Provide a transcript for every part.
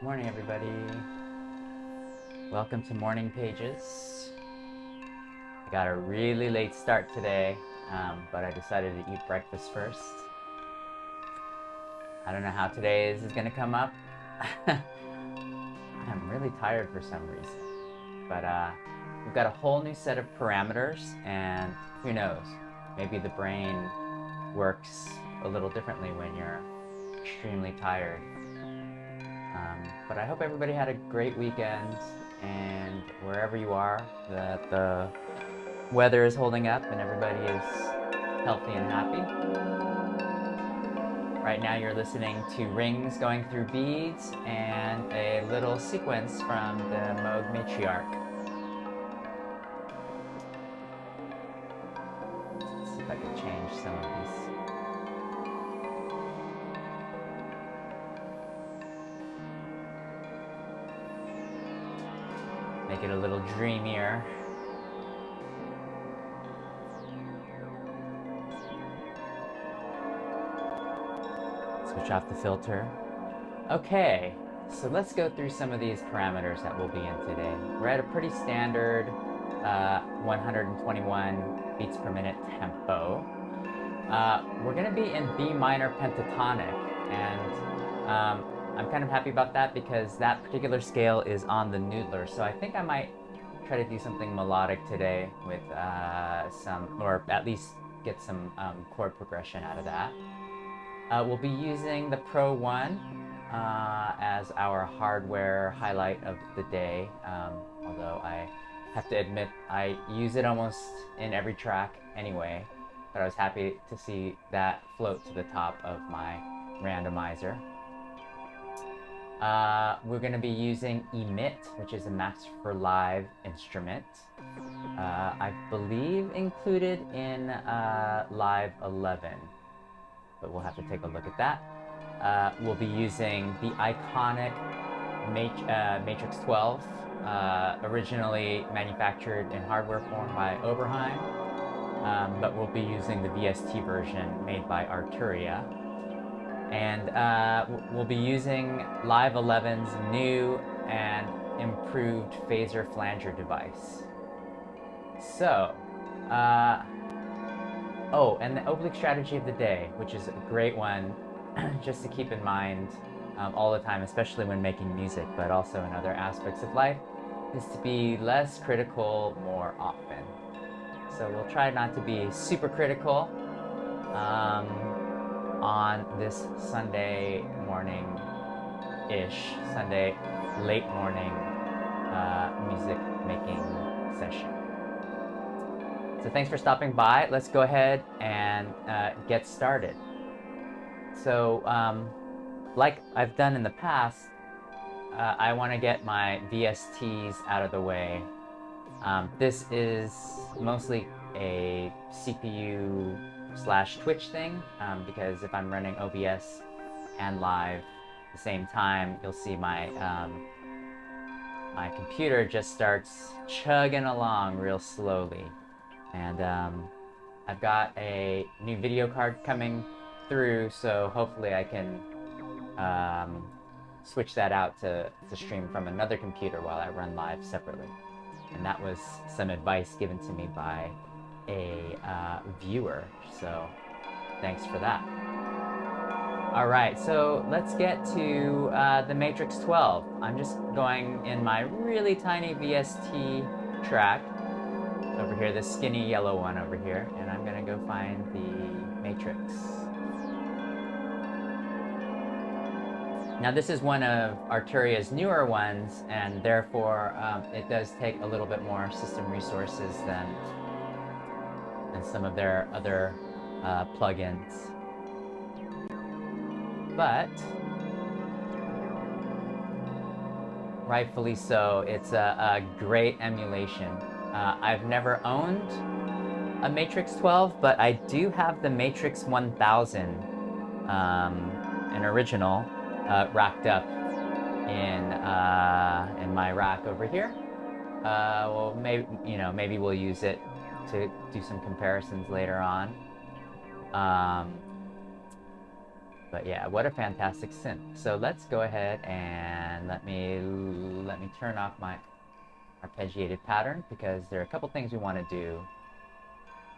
Good morning, everybody. Welcome to Morning Pages. I got a really late start today, but I decided to eat breakfast first. I don't know how today's is gonna come up. I'm really tired for some reason, but we've got a whole new set of parameters, and who knows, maybe the brain works a little differently when you're extremely tired. But I hope everybody had a great weekend, and wherever you are, that the weather is holding up and everybody is healthy and happy. Right now you're listening to rings going through beads and a little sequence from the Moog Matriarch. Let's see if I can change some of these. Make it a little dreamier. Switch off the filter. Okay, so let's go through some of these parameters that we'll be in today. We're at a pretty standard 121 beats per minute tempo. We're going to be in B minor pentatonic, and I'm kind of happy about that because that particular scale is on the noodler, so I think I might try to do something melodic today with or at least get some chord progression out of that. We'll be using the Pro 1 as our hardware highlight of the day, although I have to admit I use it almost in every track anyway, but I was happy to see that float to the top of my randomizer. We're going to be using Emit, which is a Max for Live instrument. I believe included in Live 11, but we'll have to take a look at that. We'll be using the iconic Matrix-12, originally manufactured in hardware form by Oberheim, but we'll be using the VST version made by Arturia. And we'll be using Live 11's new and improved Phaser-Flanger device. So, oh, and the Oblique Strategy of the day, which is a great one just to keep in mind all the time, especially when making music, but also in other aspects of life, is to be less critical more often. So we'll try not to be super critical on this Sunday morning-ish, Sunday late morning music making session. So thanks for stopping by. Let's go ahead and get started. So like I've done in the past, I want to get my VSTs out of the way. This is mostly a CPU / Twitch thing, because if I'm running OBS and live at the same time, you'll see my my computer just starts chugging along real slowly. And I've got a new video card coming through, so hopefully I can switch that out to stream from another computer while I run live separately. And that was some advice given to me by a viewer, so thanks for that. All right, so let's get to the Matrix-12. I'm just going in my really tiny VST track over here, this skinny yellow one over here, and I'm gonna go find the Matrix. Now this is one of Arturia's newer ones, and therefore it does take a little bit more system resources than some of their other plugins. But rightfully so, it's a great emulation. I've never owned a Matrix-12, but I do have the Matrix 1000, an original, racked up in my rack over here. Well, maybe we'll use it to do some comparisons later on. But yeah, what a fantastic synth. So let's go ahead and let me turn off my arpeggiated pattern, because there are a couple things we want to do.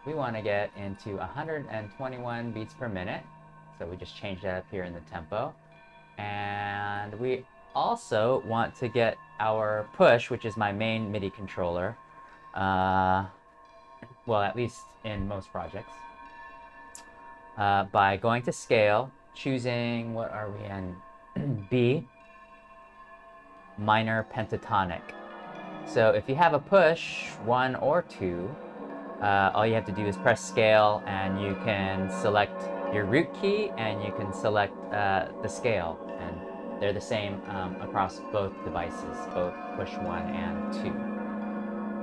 We want to get into 121 beats per minute. So we just change that up here in the tempo. And we also want to get our push, which is my main MIDI controller, well, at least in most projects, by going to scale, choosing, what are we in? B, minor pentatonic. So if you have a push, 1 or 2, all you have to do is press scale, and you can select your root key, and you can select the scale, and they're the same across both devices, both push 1 and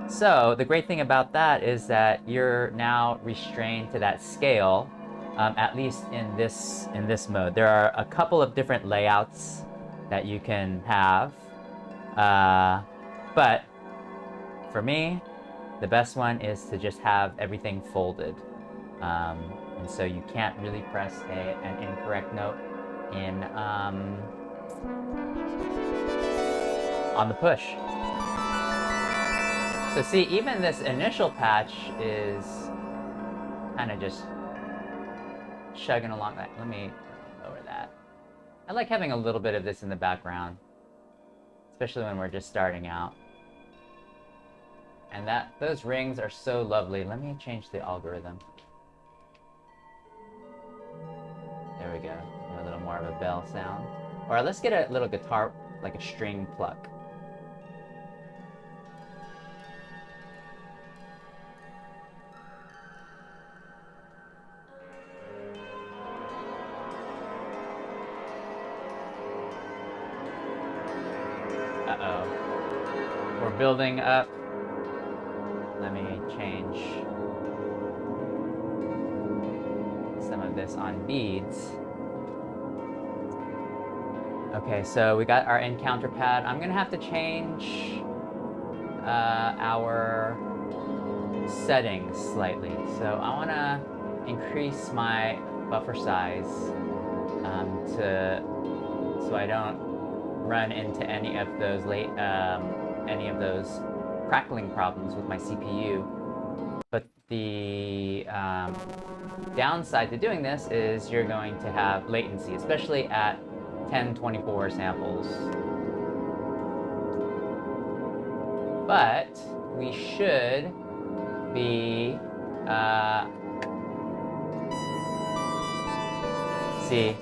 2. So the great thing about that is that you're now restrained to that scale, at least in this mode. There are a couple of different layouts that you can have, but for me, the best one is to just have everything folded. And so you can't really press an incorrect note in on the push. So see, even this initial patch is kind of just chugging along. Let me lower that. I like having a little bit of this in the background, especially when we're just starting out. And those rings are so lovely. Let me change the algorithm. There we go. A little more of a bell sound. Or let's get a little guitar, like a string pluck. Uh-oh. We're building up. Let me change some of this on beads. Okay, so we got our encounter pad. I'm gonna have to change our settings slightly. So I wanna increase my buffer size so I don't run into any of those crackling problems with my CPU. But the downside to doing this is you're going to have latency, especially at 1024 samples. But we should be see,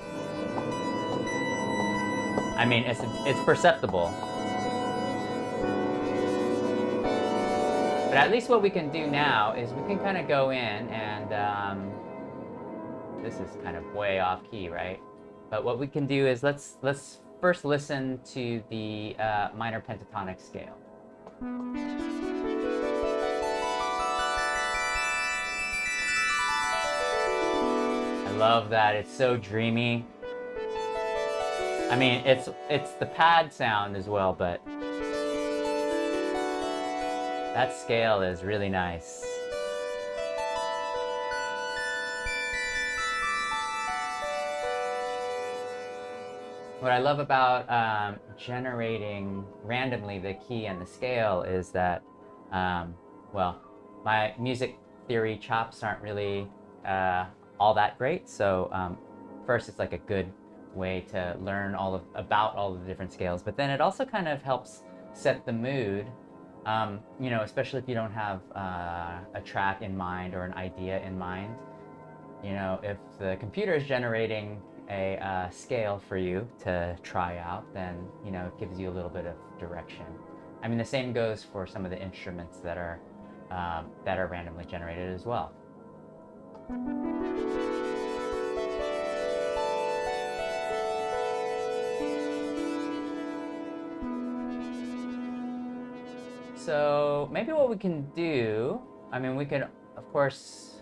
I mean, it's perceptible. But at least what we can do now is we can kind of go in and, this is kind of way off key, right? But what we can do is let's first listen to the minor pentatonic scale. I love that. It's so dreamy. I mean, it's the pad sound as well, but that scale is really nice. What I love about generating randomly the key and the scale is that, well, my music theory chops aren't really all that great. So first, it's like a good way to learn about all of the different scales. But then it also kind of helps set the mood. You know, especially if you don't have a track in mind or an idea in mind. You know, if the computer is generating a scale for you to try out, then, you know, it gives you a little bit of direction. I mean, the same goes for some of the instruments that are randomly generated as well. So maybe what we can do, I mean, we could, of course,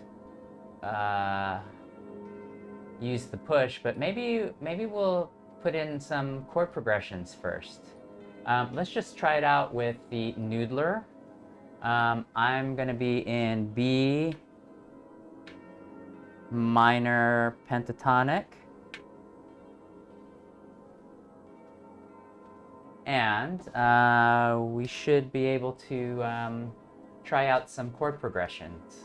use the push, but maybe we'll put in some chord progressions first. Let's just try it out with the noodler. I'm gonna be in B minor pentatonic, And we should be able to try out some chord progressions.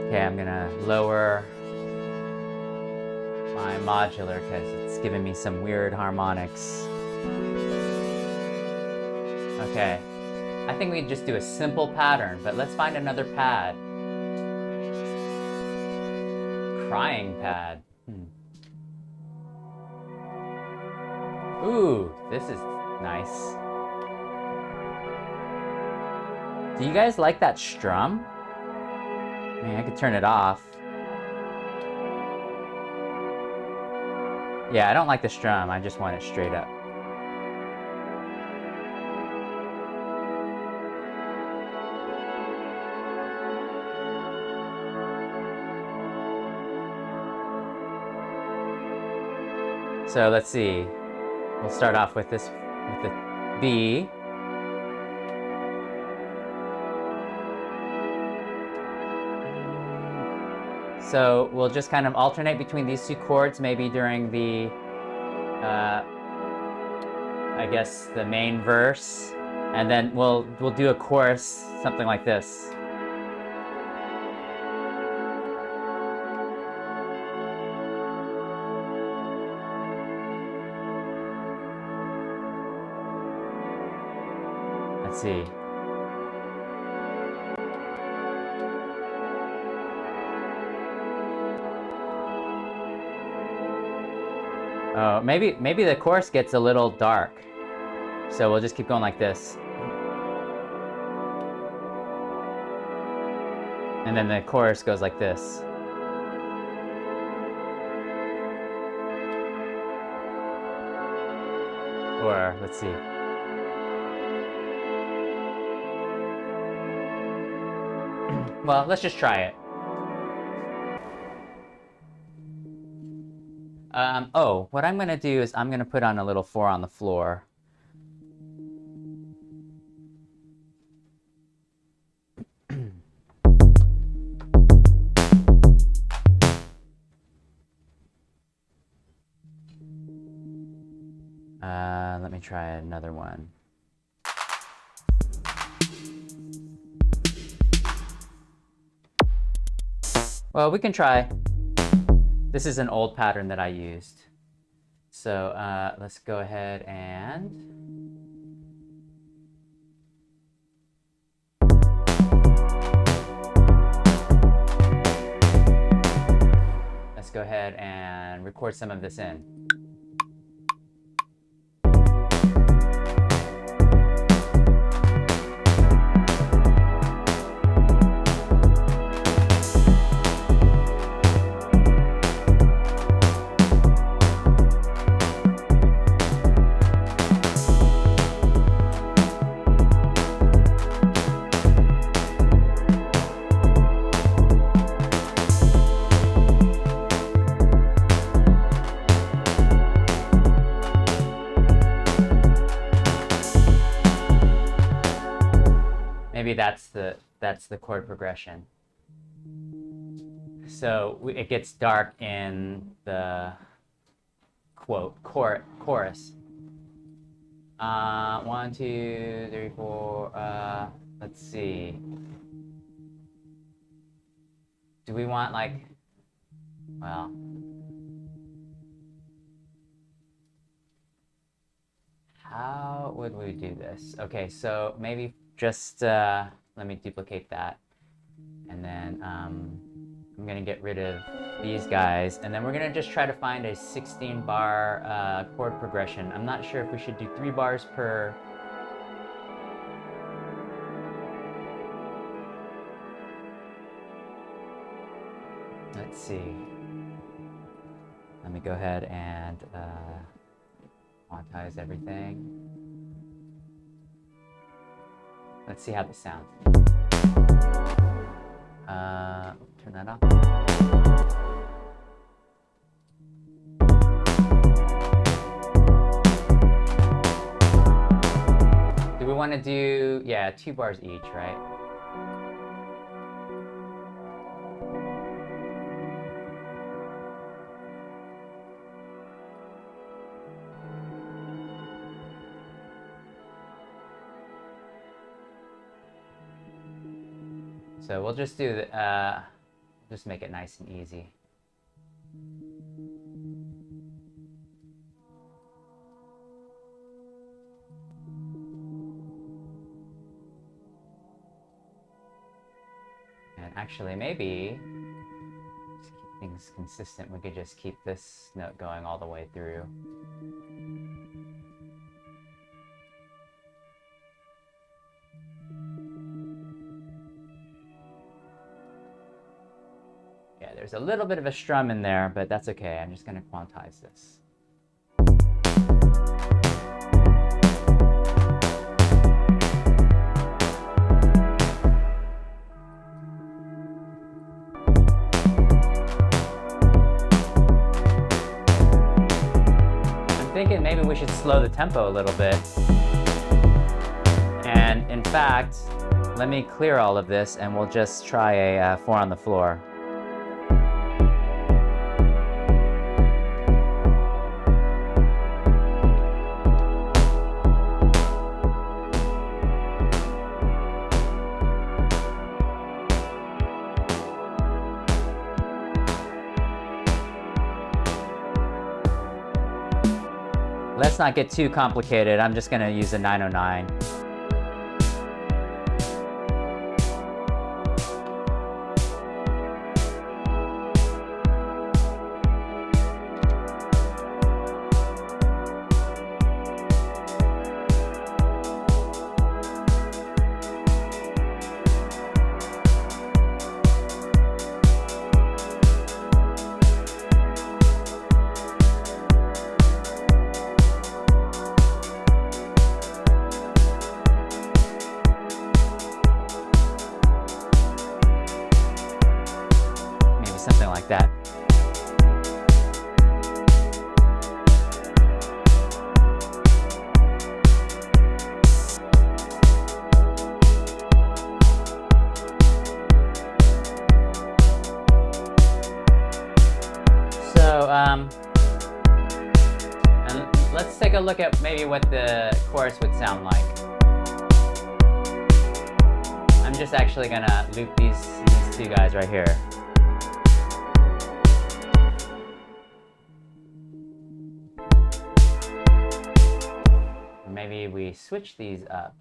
Okay, I'm gonna lower my modular because it's giving me some weird harmonics. Okay, I think we just do a simple pattern, but let's find another pad. Crying pad. Ooh, this is nice. Do you guys like that strum? I mean, I could turn it off. Yeah, I don't like the strum. I just want it straight up. So let's see. We'll start off with this, with the B. So we'll just kind of alternate between these two chords, maybe during the, I guess, the main verse, and then we'll do a chorus, something like this. Let's see. Oh, maybe the chorus gets a little dark. So we'll just keep going like this. And then the chorus goes like this. Or, let's see. Well, let's just try it. Oh, what I'm gonna do is I'm gonna put on a little 4 on the floor. Let me try another one. Well, we can try. This is an old pattern that I used. So let's go ahead and record some of this in. Maybe that's the chord progression. So it gets dark in the chorus. 1, 2, 3, 4. Let's see. Do we want like, well, how would we do this? Okay, so maybe just let me duplicate that, and then I'm gonna get rid of these guys, and then we're gonna just try to find a 16-bar chord progression. I'm not sure if we should do 3 bars per. Let's see. Let me go ahead and quantize everything. Let's see how this sounds. Turn that off. Do we want to do, yeah, 2 bars each, right? So we'll just do the, just make it nice and easy. And actually, maybe to keep things consistent, we could just keep this note going all the way through. Yeah, there's a little bit of a strum in there, but that's okay. I'm just going to quantize this. I'm thinking maybe we should slow the tempo a little bit. And in fact, let me clear all of this and we'll just try a 4 on the floor. Let's not get too complicated. I'm just going to use a 909. Something like that. So, and let's take a look at maybe what the chorus would sound like. I'm just actually gonna loop these 2 guys right here. Maybe we switch these up.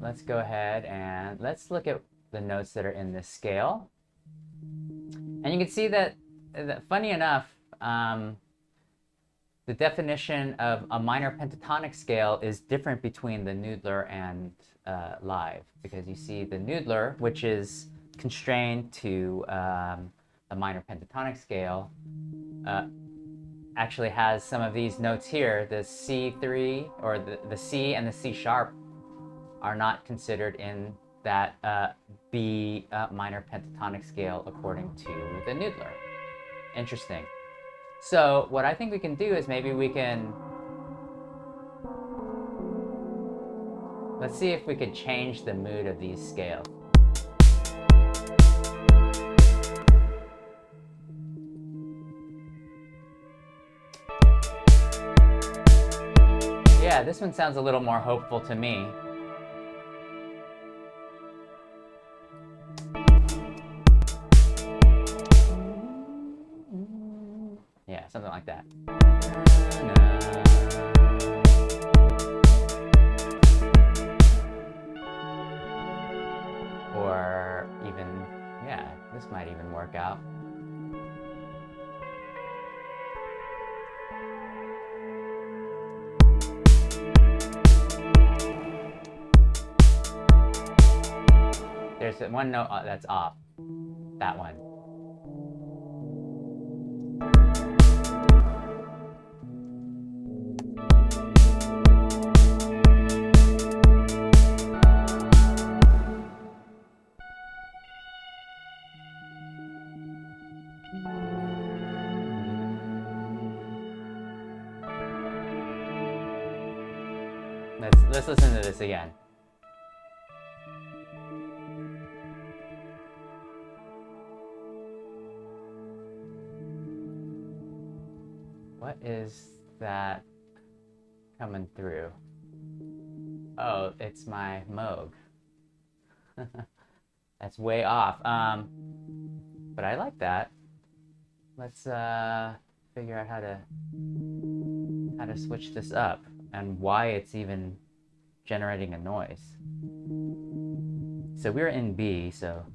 Let's go ahead and let's look at the notes that are in this scale. And you can see that funny enough, the definition of a minor pentatonic scale is different between the noodler and live, because you see the noodler, which is constrained to a minor pentatonic scale, actually has some of these notes here. The C3 or the C and the C sharp are not considered in that B minor pentatonic scale according to the noodler. Interesting. So what I think we can do is maybe we can, let's see if we could change the mood of these scales. Yeah, this one sounds a little more hopeful to me. Yeah, something like that. Or even, yeah, this might even work out. so one note that's off. That one. Let's listen to this again. What is that coming through? Oh, it's my Moog. That's way off. But I like that. Let's figure out how to switch this up and why it's even generating a noise. So we're in B, so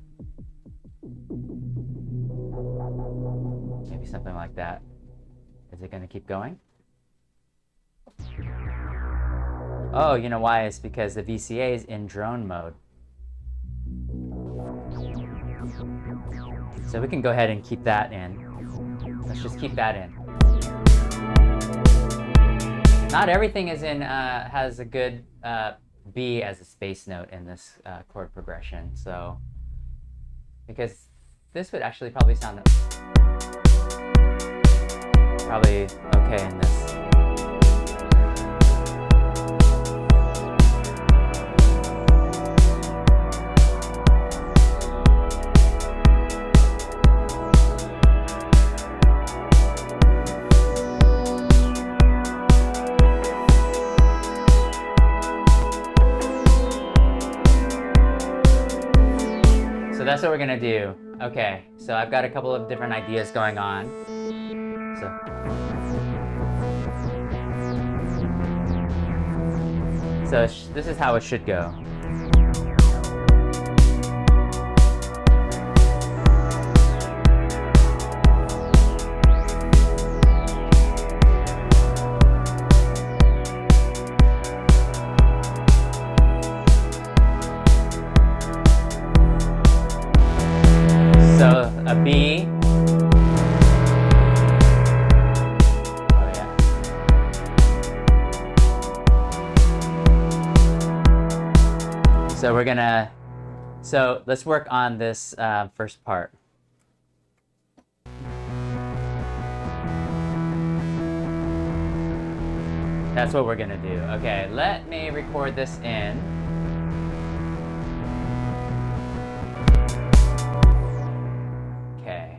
maybe something like that. Is it going to keep going? Oh, you know why? It's because the VCA is in drone mode. So we can go ahead and keep that in. Let's just keep that in. Not everything is in has a good B as a space note in this chord progression. So because this would actually probably sound probably okay in this. So that's what we're gonna do. Okay, so I've got a couple of different ideas going on. So this is how it should go. So a B. So we're gonna, so let's work on this first part. That's what we're gonna do. Okay, let me record this in. Okay.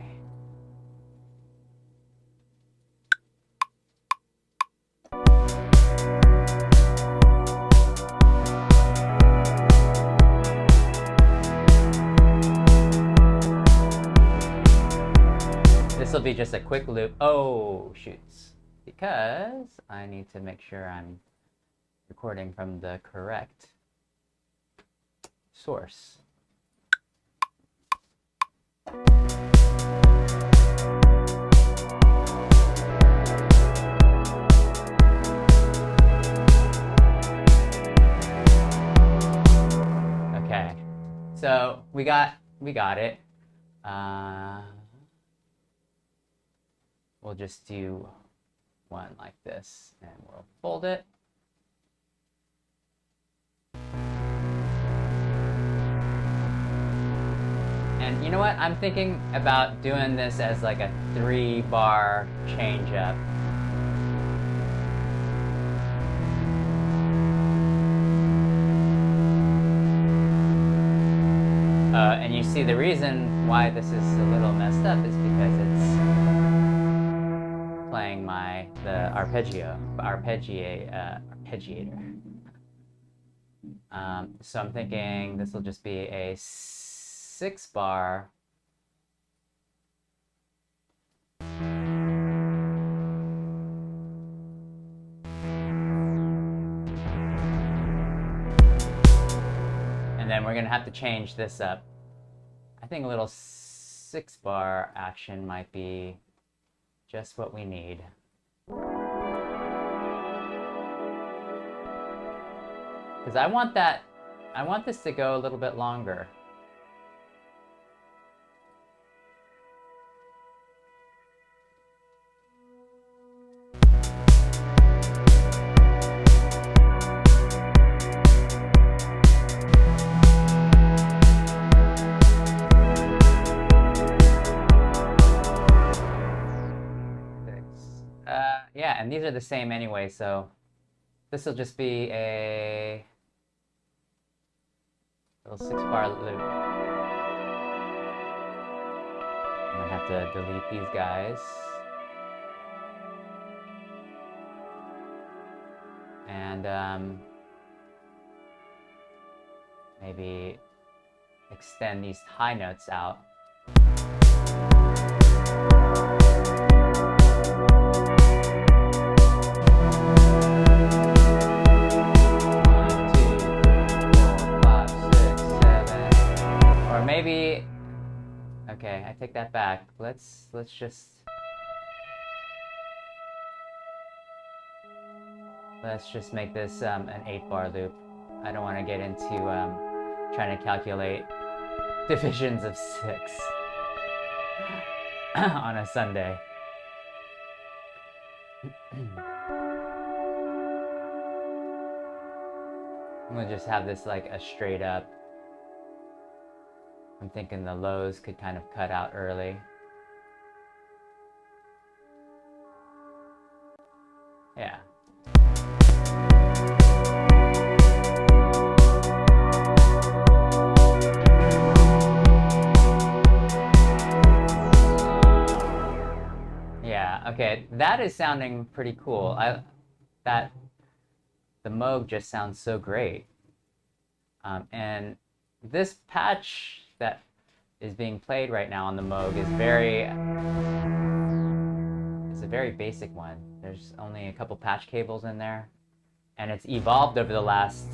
This will be just a quick loop. Oh, shoots. Because I need to make sure I'm recording from the correct source. Okay, so we got it. We'll just do one like this, and we'll fold it. And you know what? I'm thinking about doing this as like a 3-bar change up. And you see the reason why this is a little messed up is because it's playing the arpeggiator. So I'm thinking this will just be a 6-bar. And then we're gonna have to change this up. I think a little 6-bar action might be just what we need. Because I want this to go a little bit longer. that, and these are the same anyway, so this will just be a little 6-bar loop. I'm gonna have to delete these guys. And maybe extend these high notes out. Maybe, okay, I take that back. Let's just make this an 8-bar loop. I don't want to get into trying to calculate divisions of 6 on a Sunday. I'm gonna just have this like a straight up. I'm thinking the lows could kind of cut out early. Yeah. Yeah, okay, that is sounding pretty cool. The Moog just sounds so great. And this patch that is being played right now on the Moog is a very basic one. There's only a couple patch cables in there, and it's evolved over the last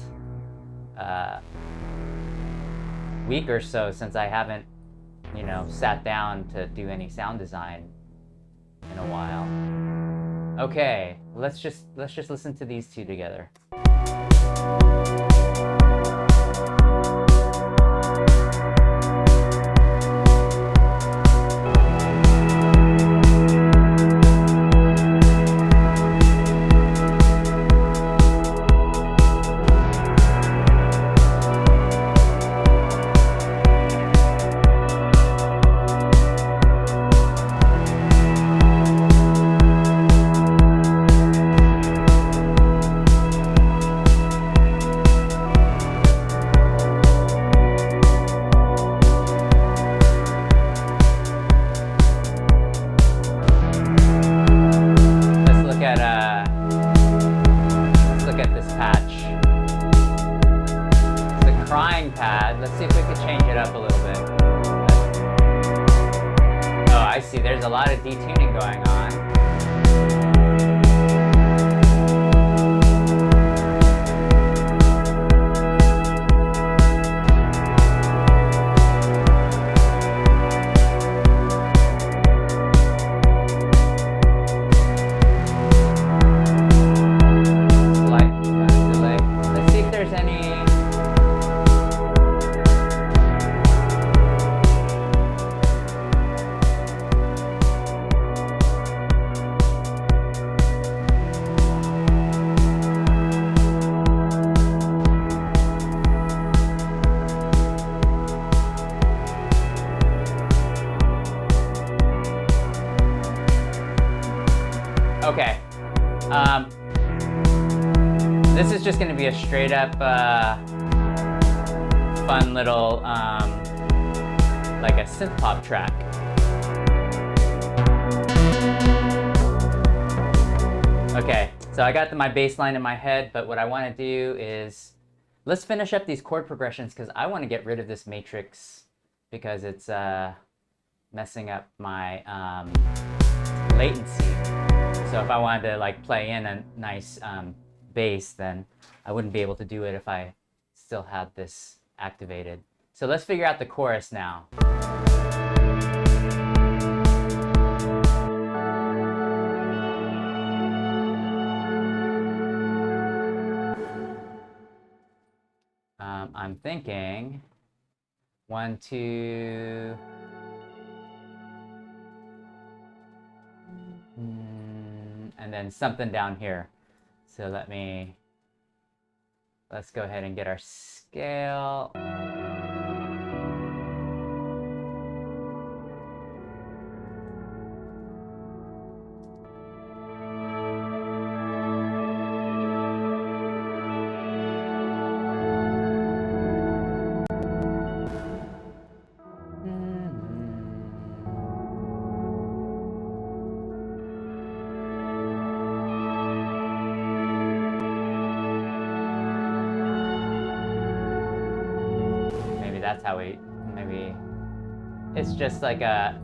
week or so since I haven't, you know, sat down to do any sound design in a while. Okay, let's just listen to these two together. Let's see if we could change it up a little bit. Oh, I see. There's a lot of detuning going on. Okay, this is just going to be a straight up fun little like a synth pop track. Okay, so I got my bass line in my head, but what I want to do is let's finish up these chord progressions because I want to get rid of this matrix because it's messing up my latency. So if I wanted to like play in a nice bass, then I wouldn't be able to do it if I still had this activated. So let's figure out the chorus now. I'm thinking 1, 2. And then something down here. So let's go ahead and get our scale. that's how we, maybe, it's just like the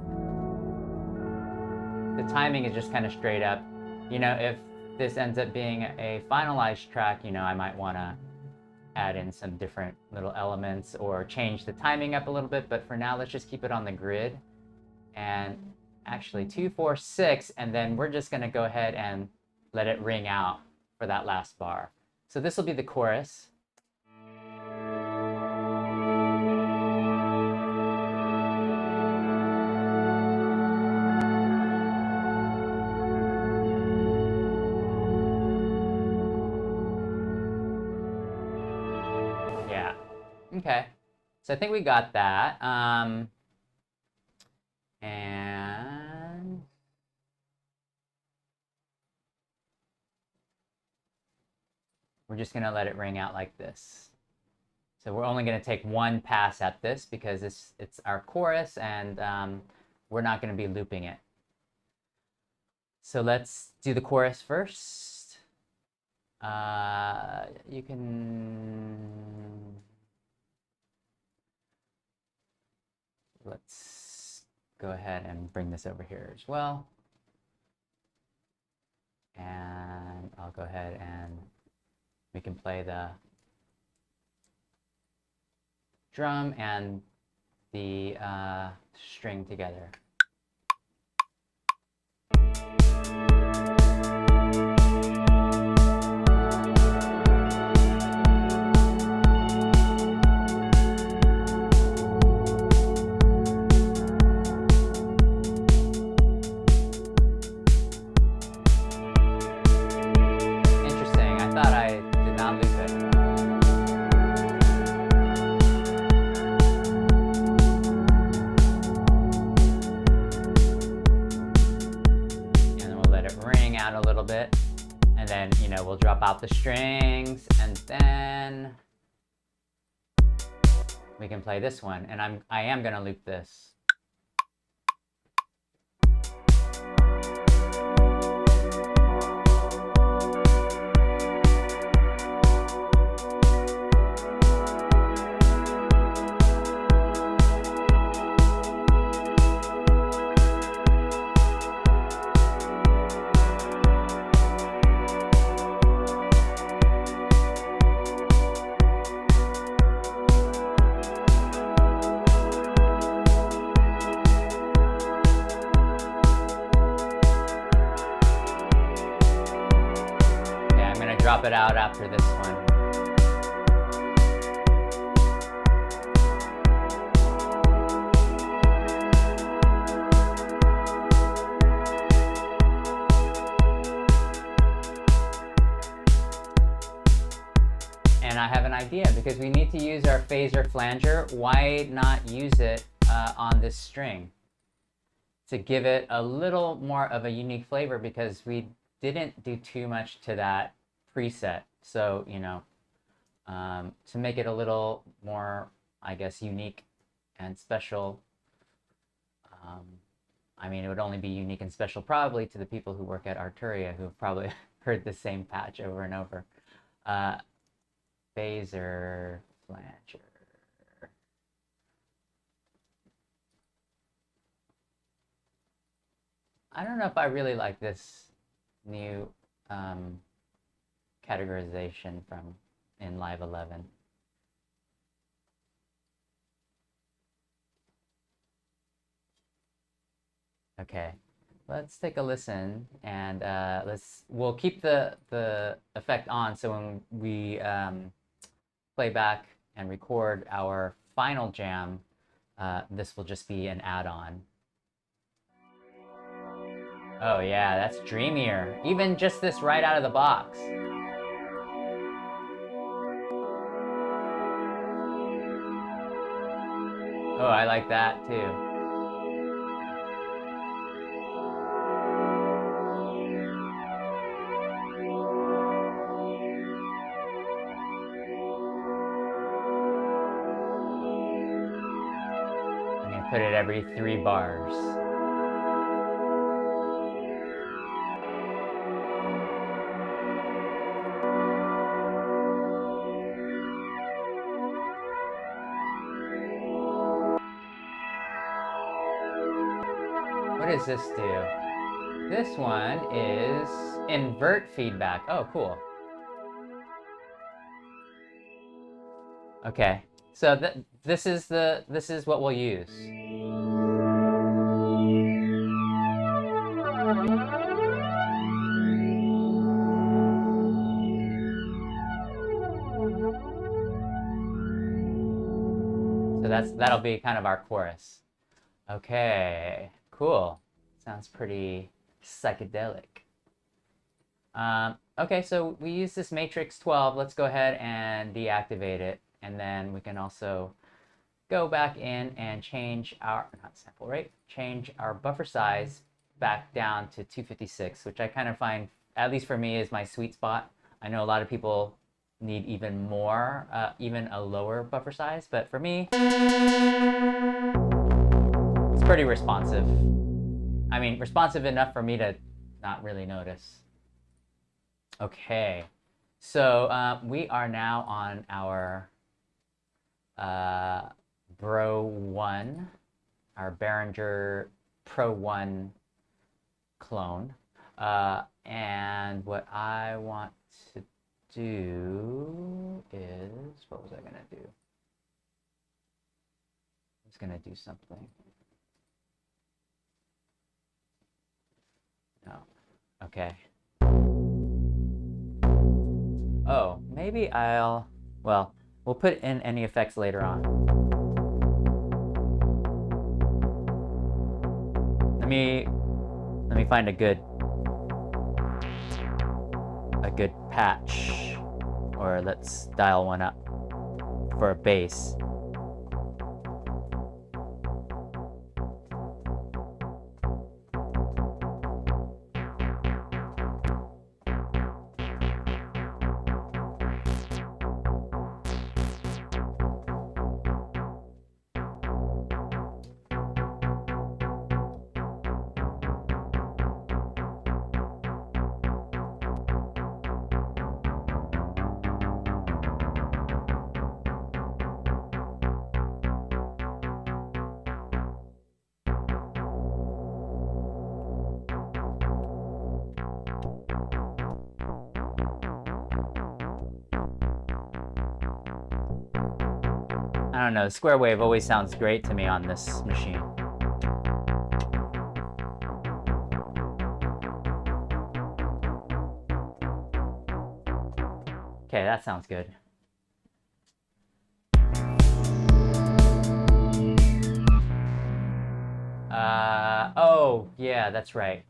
timing is just kind of straight up. You know, if this ends up being a finalized track, you know, I might want to add in some different little elements or change the timing up a little bit, but for now, let's just keep it on the grid. And actually 2, 4, 6, and then we're just gonna go ahead and let it ring out for that last bar. So this will be the chorus. Yeah, okay. So I think we got that. And we're just gonna let it ring out like this. So we're only gonna take one pass at this because it's our chorus, and we're not gonna be looping it. So let's do the chorus first. You can, let's go ahead and bring this over here as well. And I'll go ahead and we can play the drum and the string together. A little bit, and then, you know, we'll drop out the strings, and then we can play this one, and I am gonna loop this. Drop it out after this one. And I have an idea, because we need to use our Phaser-Flanger. Why not use it on this string to give it a little more of a unique flavor, because we didn't do too much to that preset. So, you know, to make it a little more, I guess, unique and special. I mean, it would only be unique and special probably to the people who work at Arturia, who have probably heard the same patch over and over. Phaser-Flanger. I don't know if I really like this new categorization from in Live 11. Okay, let's take a listen, and we'll keep the effect on, so when we play back and record our final jam, this will just be an add-on. Oh yeah, that's dreamier. Even just this right out of the box. Oh, I like that too. I'm gonna put it every 3 bars. What does this do? This one is invert feedback. Oh, cool. Okay, so this is what we'll use. So that'll be kind of our chorus. Okay, cool. Sounds pretty psychedelic. Okay, so we use this Matrix-12. Let's go ahead and deactivate it. And then we can also go back in and change our, not sample rate, change our buffer size back down to 256, which I kind of find, at least for me, is my sweet spot. I know a lot of people need even more, even a lower buffer size, but for me, it's pretty responsive. I mean, responsive enough for me to not really notice. Okay, so we are now on our Bro 1, our Behringer Pro 1 clone. And what I want to do is, what was I gonna do? I was gonna do something. No, okay. Oh, maybe well, we'll put in any effects later on. Let me find a good patch, or let's dial one up for a bass. I don't know, square wave always sounds great to me on this machine. Okay, that sounds good. Oh, yeah, that's right.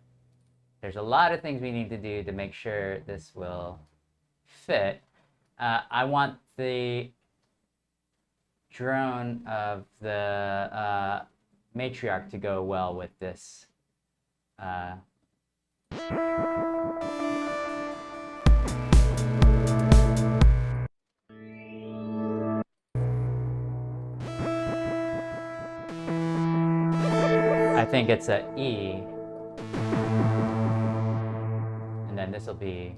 There's a lot of things we need to do to make sure this will fit. I want the drone of the Matriarch to go well with this. I think it's a E, and then this will be.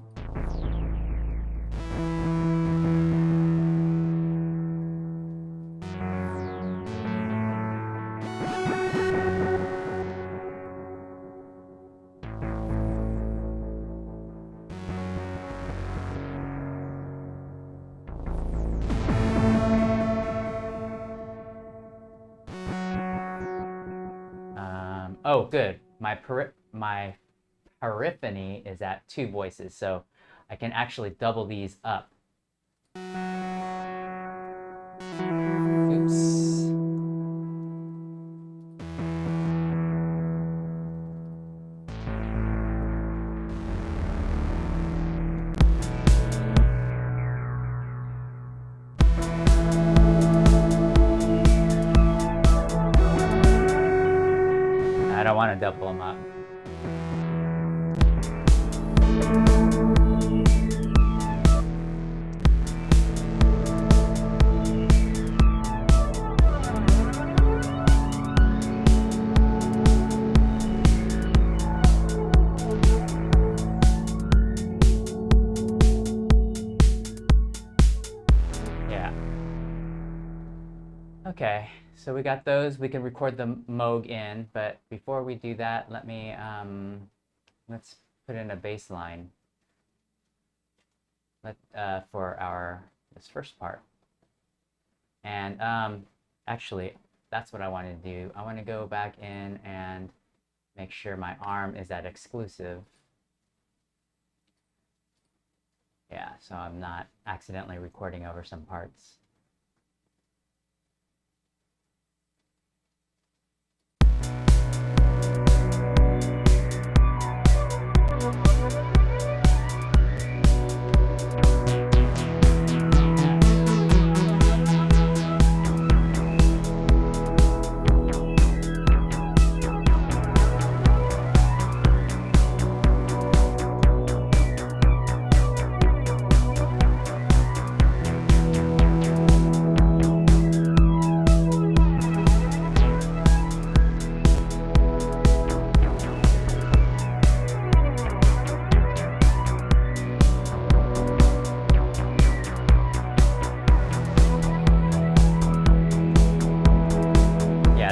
Oh, good. My periphony is at 2 voices, so I can actually double these up. Oops. I don't want to double them up. Yeah. Okay, So we got those. We can record the Moog in, but before we do that, let me let's put in a bass line for this first part. And actually, that's what I want to do. I want to go back in and make sure my arm is at exclusive. Yeah, so I'm not accidentally recording over some parts.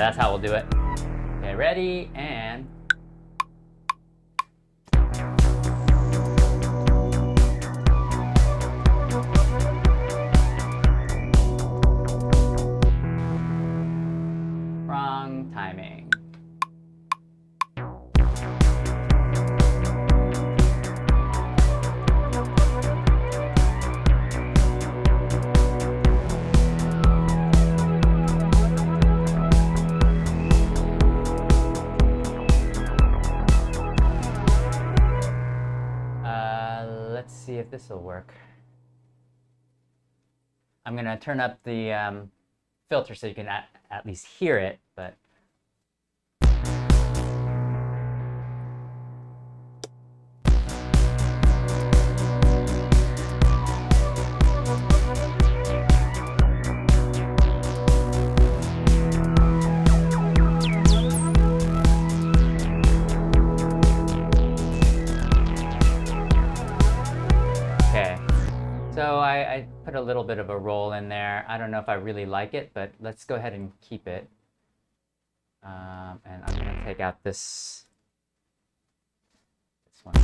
That's how we'll do it. Okay, ready, and wrong timing. Let's see if this will work. I'm going to turn up the filter so you can at least hear it, but so I put a little bit of a roll in there. I don't know if I really like it, but let's go ahead and keep it. And I'm going to take out this one.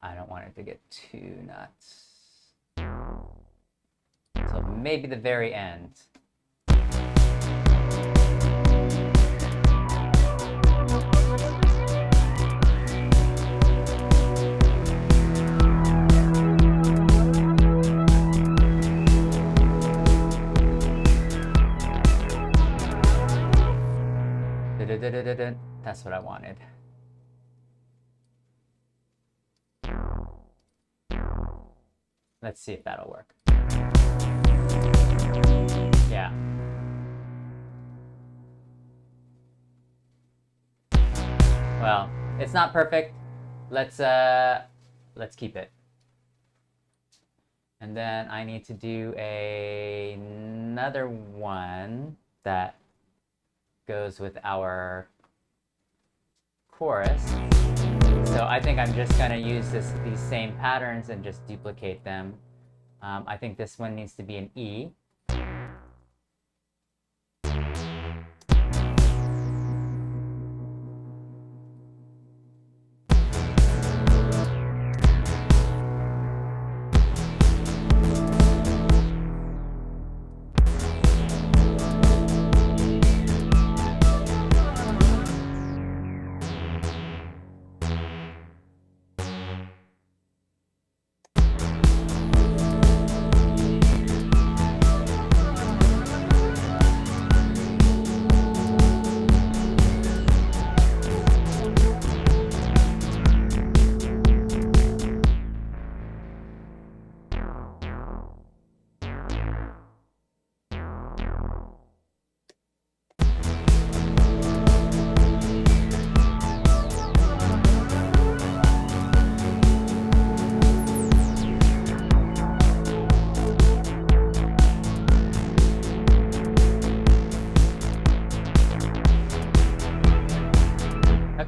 I don't want it to get too nuts. So maybe the very end. That's what I wanted. Let's see if that'll work. Yeah. Well, it's not perfect. Let's keep it. And then I need to do another one that goes with our chorus. So I think I'm just gonna use these same patterns and just duplicate them. I think this one needs to be an E.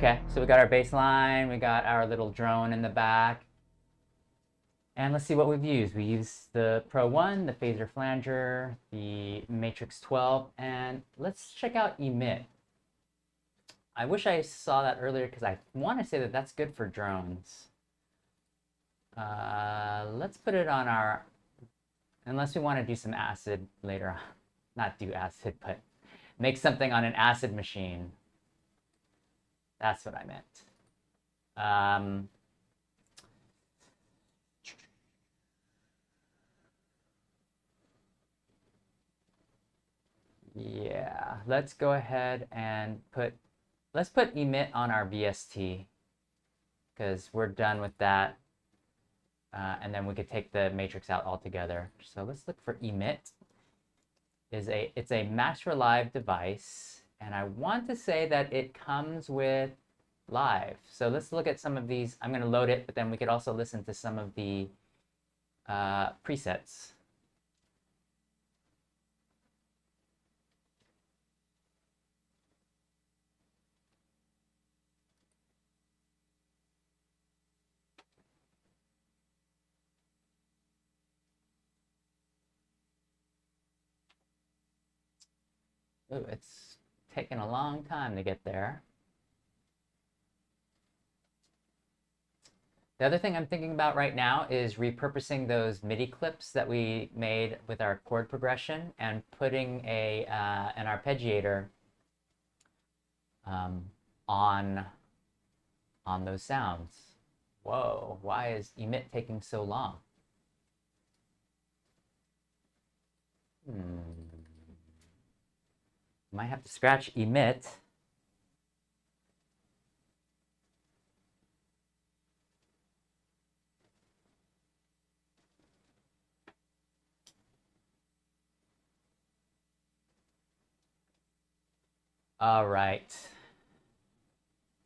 Okay, so we got our bass line, we got our little drone in the back. And let's see what we've used. We used the Pro 1, the Phaser-Flanger, the Matrix-12, and let's check out Emit. I wish I saw that earlier because I want to say that that's good for drones. Let's put it on our, unless we want to do some acid later on. Not do acid, but make something on an acid machine. That's what I meant. Yeah, let's go ahead and let's put Emit on our VST because we're done with that. And then we could take the matrix out altogether. So let's look for Emit. It's a Master Live device, and I want to say that it comes with Live. So let's look at some of these. I'm going to load it, but then we could also listen to some of the presets. Ooh, it's taken a long time to get there. The other thing I'm thinking about right now is repurposing those MIDI clips that we made with our chord progression and putting an arpeggiator on those sounds. Whoa, why is Emit taking so long? Might have to scratch Emit. All right.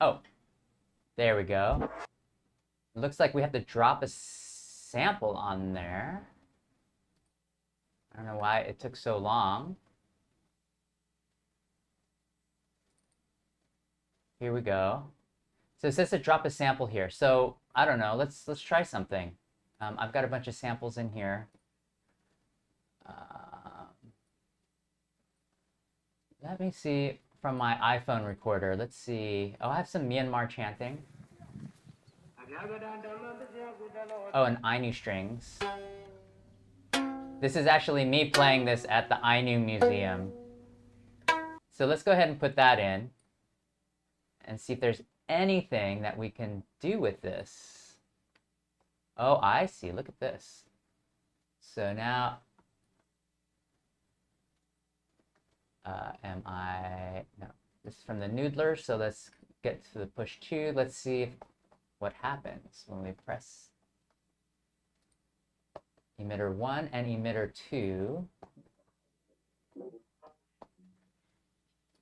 Oh, there we go. It looks like we have to drop a sample on there. I don't know why it took so long. Here we go. So it says to drop a sample here. So I don't know. Let's try something. I've got a bunch of samples in here. Let me see from my iPhone recorder. Let's see. Oh, I have some Myanmar chanting. Oh, and Ainu strings. This is actually me playing this at the Ainu Museum. So let's go ahead and put that in and see if there's anything that we can do with this. Oh, I see. Look at this. So now, no, this is from the Noodler. So let's get to the push 2. Let's see what happens when we press emitter 1 and emitter 2.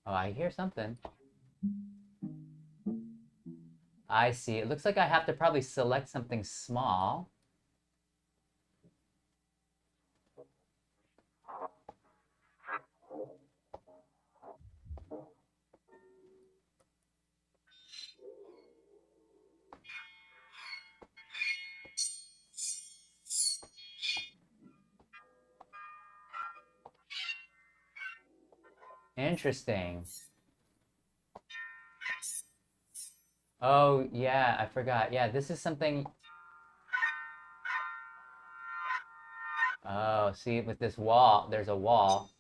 Oh, I hear something. I see. It looks like I have to probably select something small. Interesting. Oh, yeah, I forgot. Yeah, this is something. Oh, see, with this wall, there's a wall.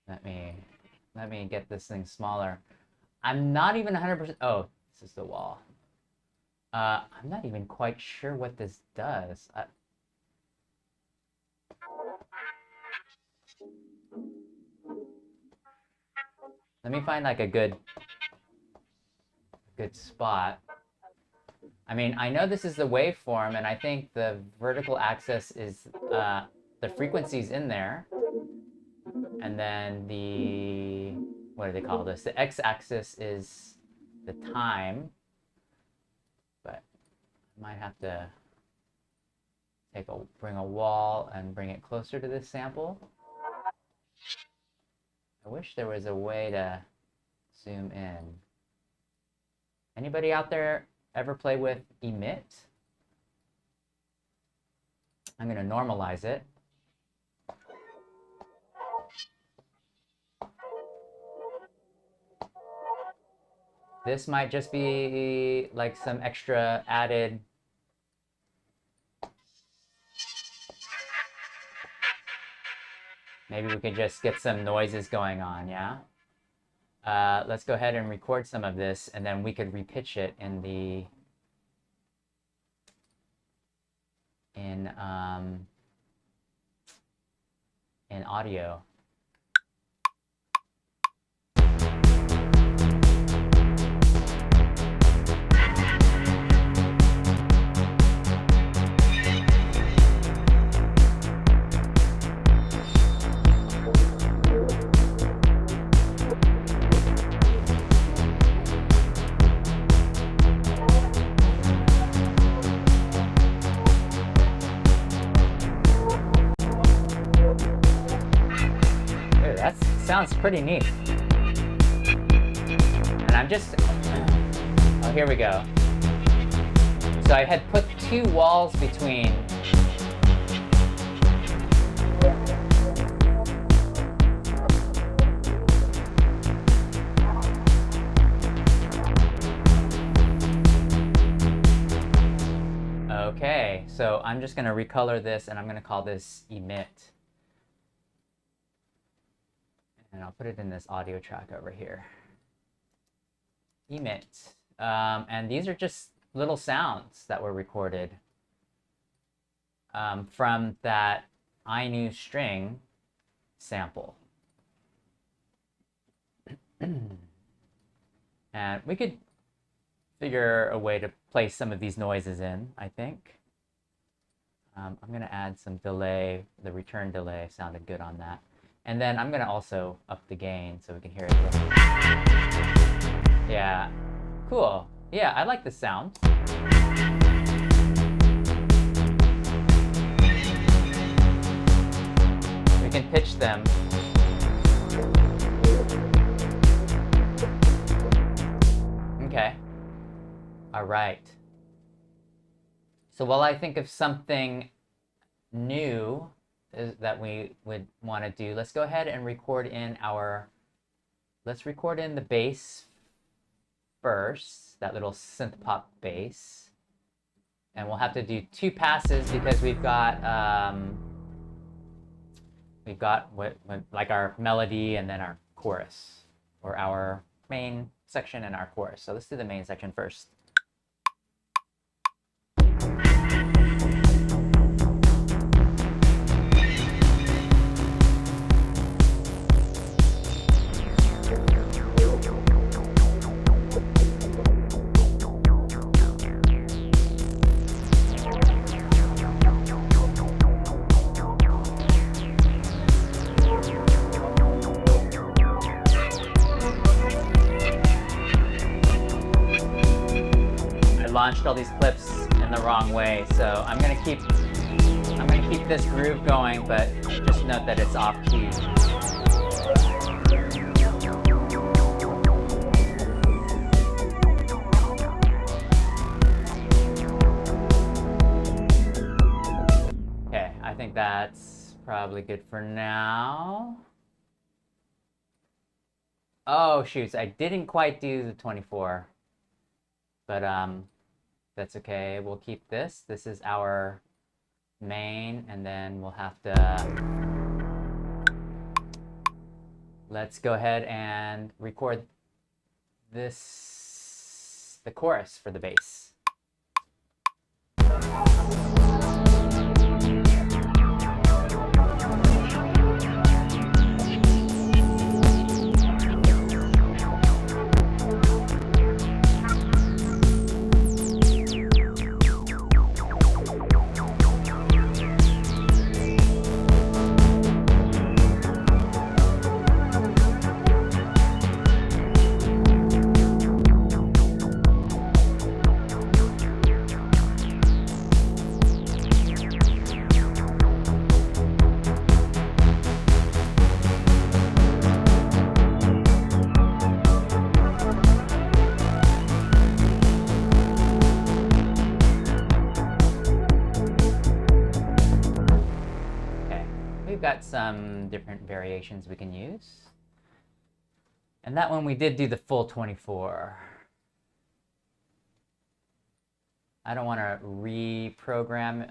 Let me get this thing smaller. I'm not even 100%. Oh, this is the wall. I'm not even quite sure what this does. Let me find like a good spot. I mean, I know this is the waveform, and I think the vertical axis is the frequencies in there. And then the, what do they call this? The x-axis is the time. But I might have to bring a wall and bring it closer to this sample. I wish there was a way to zoom in. Anybody out there ever play with Emit? I'm going to normalize it. This might just be like some extra added maybe we can just get some noises going on, yeah? Let's go ahead and record some of this, and then we could repitch it in the in audio. Sounds pretty neat. And I'm just, oh, here we go. So I had put 2 walls between. Okay, so I'm just going to recolor this, and I'm going to call this Emit. And I'll put it in this audio track over here. Emit. And these are just little sounds that were recorded from that I Knew string sample. And we could figure a way to place some of these noises in, I think. I'm going to add some delay. The return delay sounded good on that. And then I'm going to also up the gain so we can hear it. Yeah, cool. Yeah, I like the sound. We can pitch them. Okay. All right. So while I think of something new that we would want to do, let's go ahead and record in let's record in the bass first, that little synth pop bass. And we'll have to do 2 passes because we've got like our melody and then our chorus, or our main section and our chorus. So let's do the main section first. Launched all these clips in the wrong way, so I'm gonna keep this groove going, but just note that it's off key. Okay, I think that's probably good for now. Oh shoots, I didn't quite do the 24, but that's okay. We'll keep this. This is our main, and then we'll have to, let's go ahead and record this, the chorus for the bass. some different variations we can use. And that one we did do the full 24. I don't want to reprogram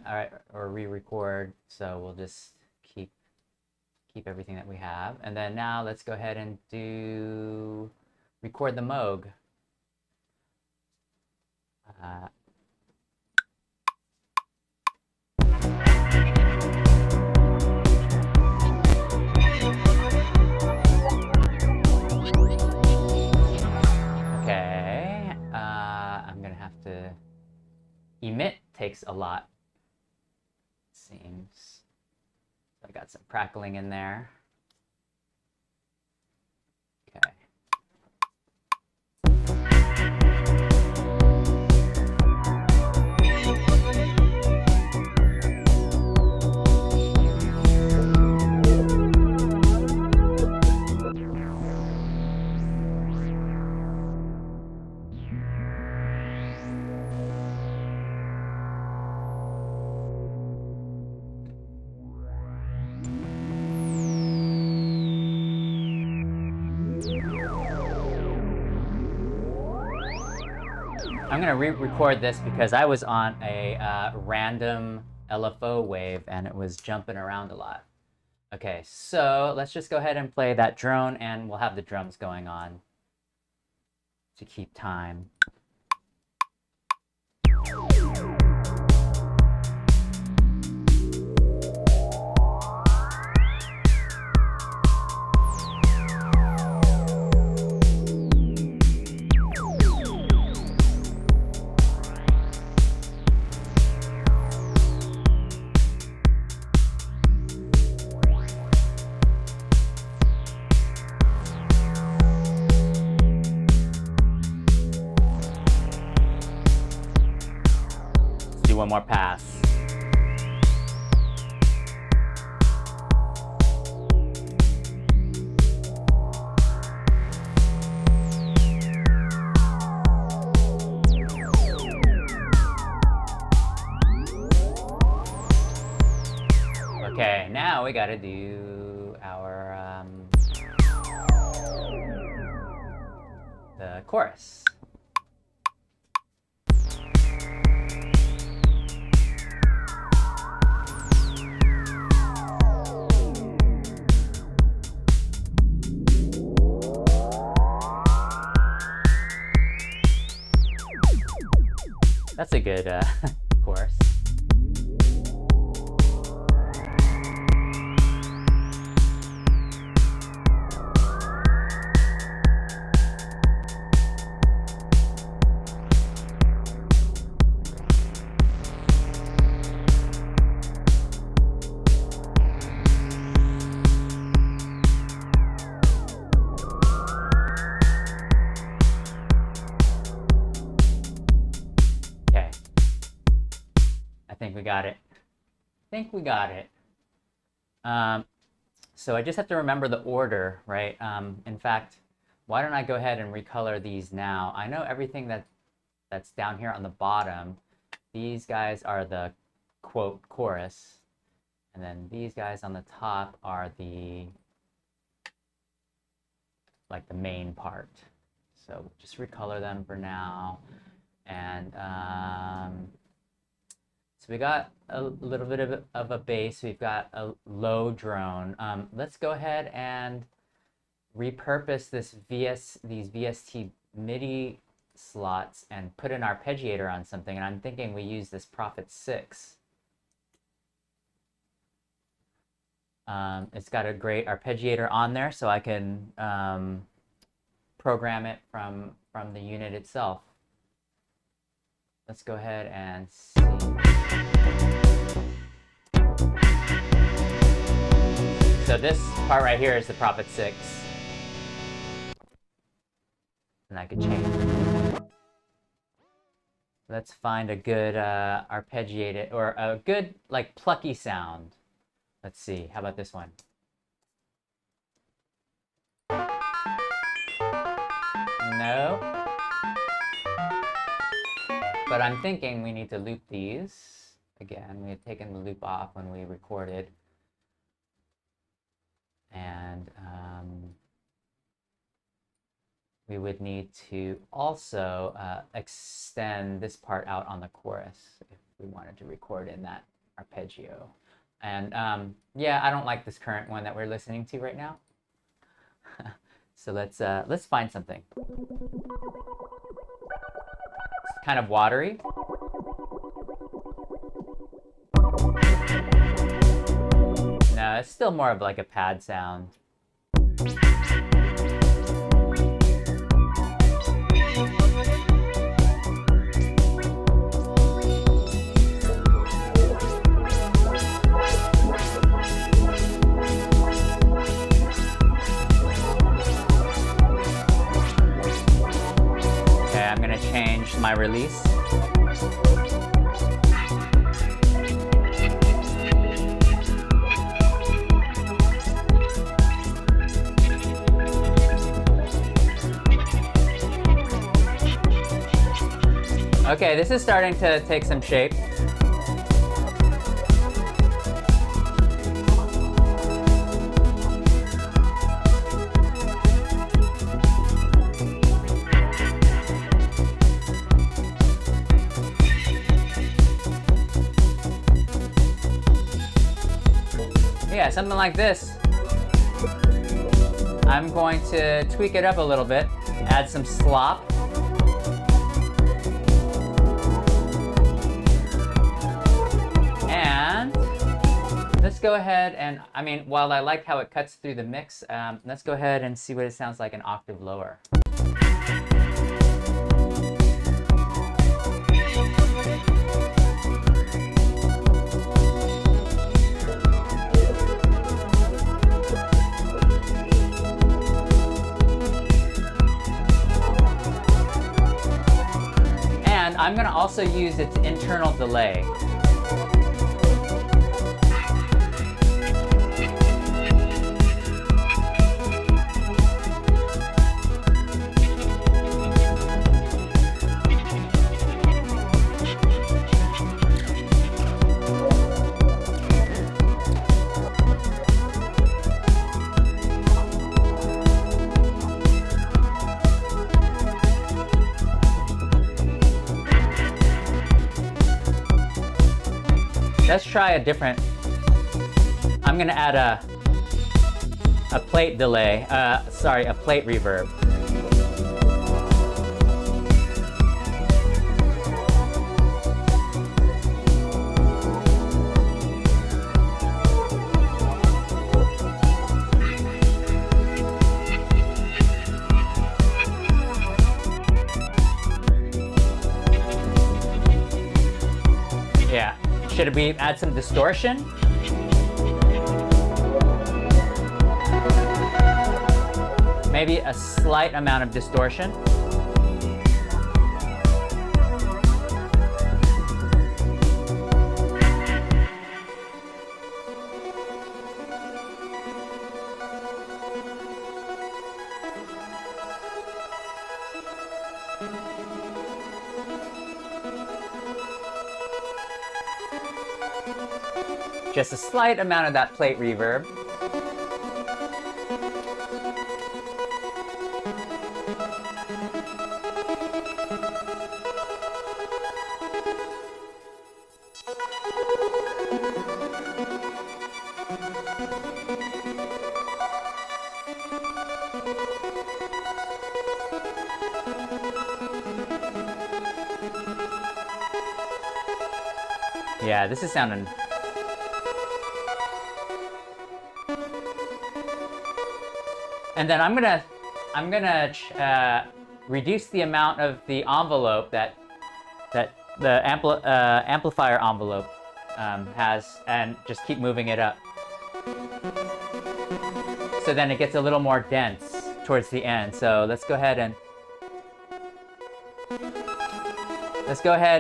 or re-record, so we'll just keep everything that we have. And then now let's go ahead and record the Moog. Okay, I'm gonna have to. Emit takes a lot, it seems. So I got some crackling in there. Okay. I'm gonna re-record this because I was on a random LFO wave and it was jumping around a lot. Okay, so let's just go ahead and play that drone and we'll have the drums going on to keep time. One more pass. Okay, now we gotta do our the chorus. That's a good chorus. Got it. I think we got it. So I just have to remember the order, right? In fact, why don't I go ahead and recolor these now? I know everything that's down here on the bottom. These guys are the quote chorus, and then these guys on the top are the main part. So just recolor them for now, and so we got a little bit of a bass. We've got a low drone. Let's go ahead and repurpose these VST MIDI slots and put an arpeggiator on something. And I'm thinking we use this Prophet 6. It's got a great arpeggiator on there, so I can program it from the unit itself. Let's go ahead and see. So this part right here is the Prophet 6. And I could change it. Let's find a good arpeggiated, or a good plucky sound. Let's see, how about this one? No. But I'm thinking we need to loop these. Again, we had taken the loop off when we recorded. we would need to also extend this part out on the chorus if we wanted to record in that arpeggio. And yeah, I don't like this current one that we're listening to right now. So let's find something. It's kind of watery. No, it's still more of like a pad sound. Okay, I'm gonna change my release. Okay, this is starting to take some shape. Yeah, something like this. I'm going to tweak it up a little bit, add some slop. Let's go ahead and, I mean, while I like how it cuts through the mix, let's go ahead and see what it sounds like an octave lower. And I'm going to also use its internal delay. Let's try a different. I'm gonna add a plate delay. Sorry, a plate reverb. Yeah. Should we add some distortion? Maybe a slight amount of distortion. Just a slight amount of that plate reverb. Yeah, this is sounding. And then I'm gonna reduce the amount of the envelope that the amplifier envelope has, and just keep moving it up. So then it gets a little more dense towards the end. So let's go ahead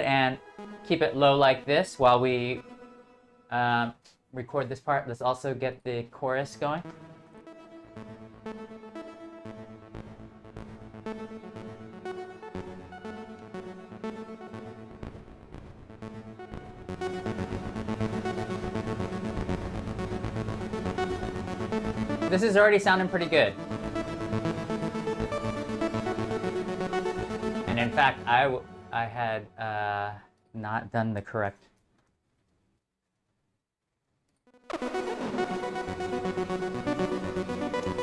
and keep it low like this while we record this part. Let's also get the chorus going. This is already sounding pretty good. fact, I had not done the correct.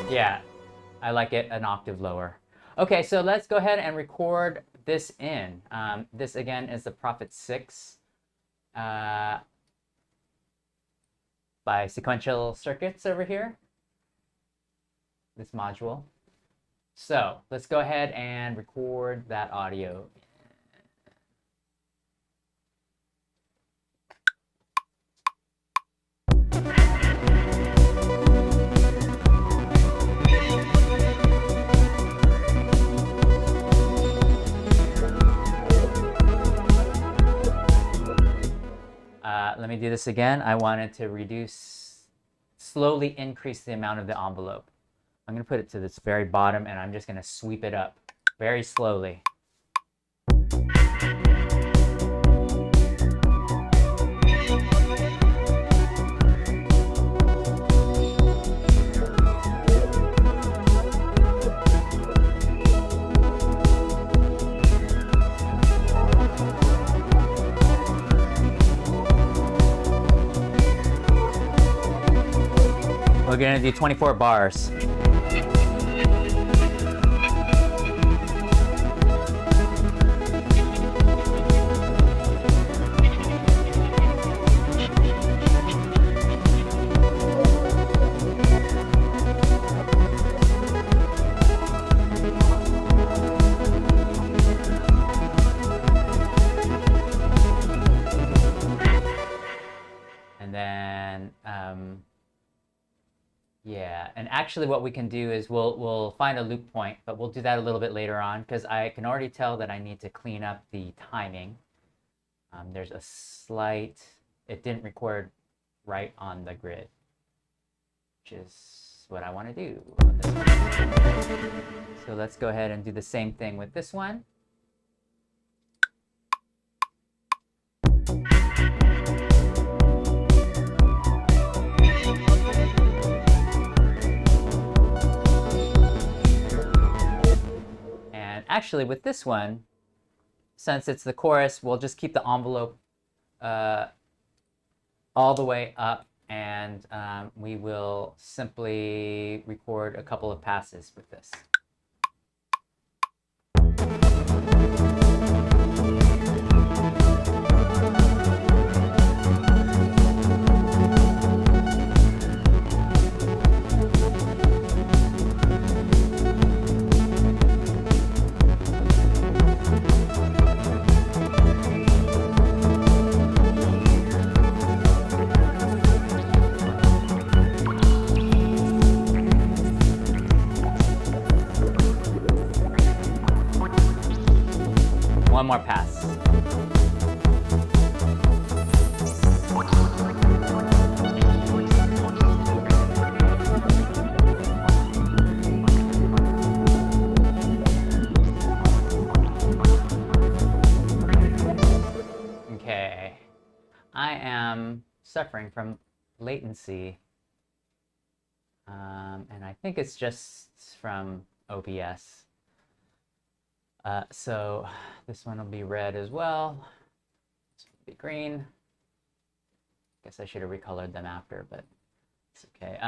Yeah, I like it an octave lower. Okay, so let's go ahead and record this in. This again is the Prophet 6 by Sequential Circuits over here, this module. So let's go ahead and record that audio. Let me do this again. I wanted to slowly increase the amount of the envelope. I'm going to put it to this very bottom, and I'm just going to sweep it up very slowly. We're going to do 24 bars. And then yeah, and actually what we can do is we'll find a loop point, but we'll do that a little bit later on, because I can already tell that I need to clean up the timing. There's a slight, it didn't record right on the grid, which is what I want to do on this one. So let's go ahead and do the same thing with this one. Actually, with this one, since it's the chorus, we'll just keep the envelope all the way up, and we will simply record a couple of passes with this. One more pass. Okay, I am suffering from latency, and I think it's just from OBS. So this one will be red as well. This will be green. Guess I should have recolored them after, but it's okay.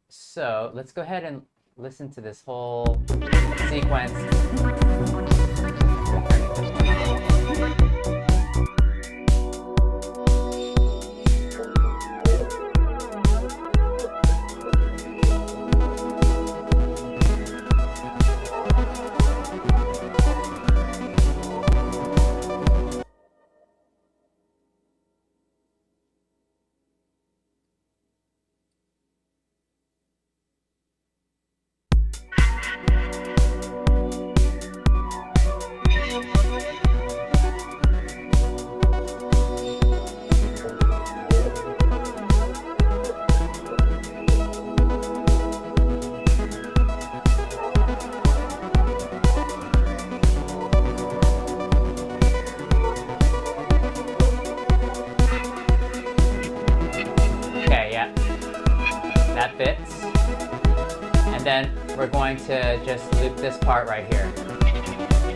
So let's go ahead and listen to this whole sequence. That fits. And then we're going to just loop this part right here.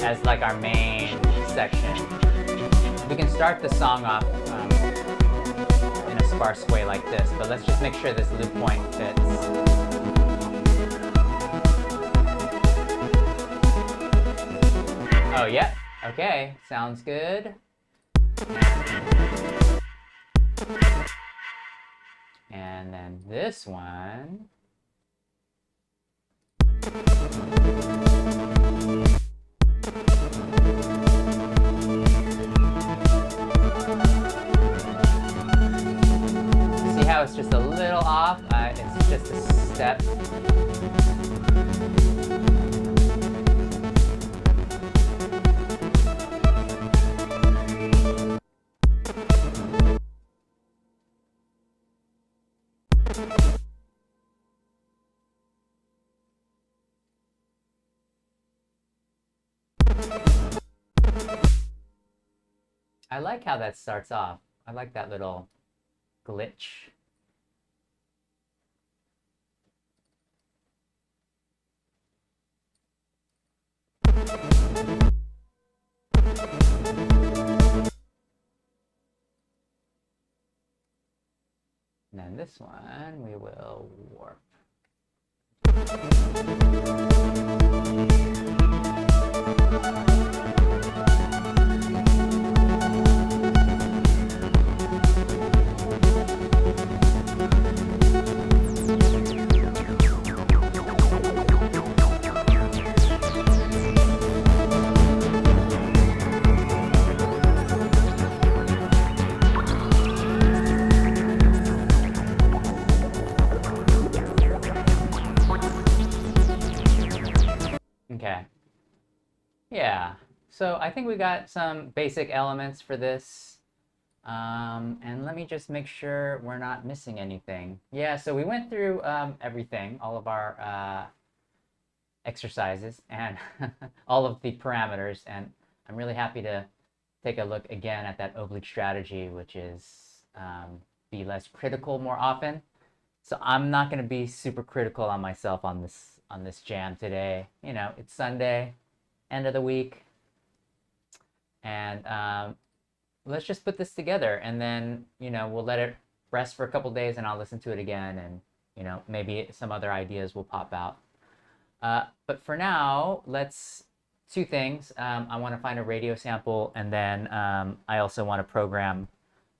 as like our main section. We can start the song off in a sparse way like this, but let's just make sure this loop point fits. Oh, yeah. Okay, sounds good. And then this one. See how it's just a little off? It's just a step. I like how that starts off. I like that little glitch. And then this one we will warp. Okay. Yeah. So I think we got some basic elements for this. And let me just make sure we're not missing anything. Yeah, so we went through everything, all of our exercises and all of the parameters. And I'm really happy to take a look again at that oblique strategy, which is be less critical more often. So I'm not going to be super critical on myself on this jam today. You know, it's Sunday, end of the week, and let's just put this together, and then, you know, we'll let it rest for a couple days, and I'll listen to it again, and, you know, maybe some other ideas will pop out. But for now, two things. I want to find a radio sample, and then I also want to program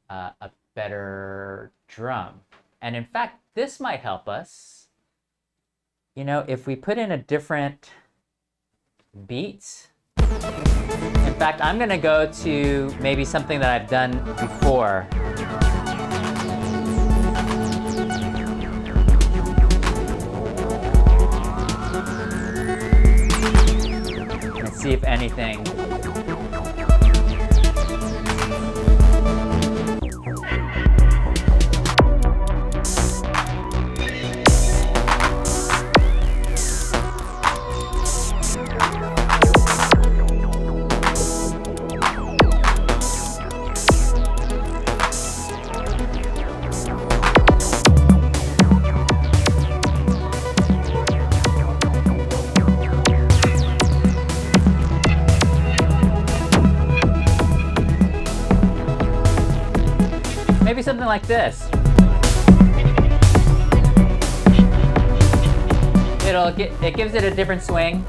a better drum. And in fact, this might help us. You know, if we put in a different beat. In fact, I'm going to go to maybe something that I've done before. Let's see if anything. Maybe something like this. It gives it a different swing.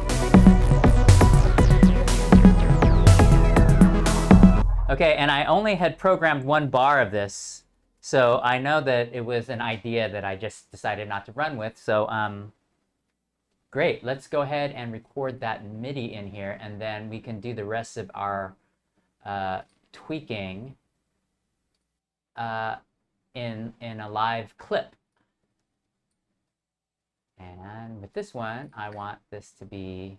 Okay, and I only had programmed one bar of this, so I know that it was an idea that I just decided not to run with. So great, let's go ahead and record that MIDI in here, and then we can do the rest of our tweaking in a live clip. And with this one, I want this to be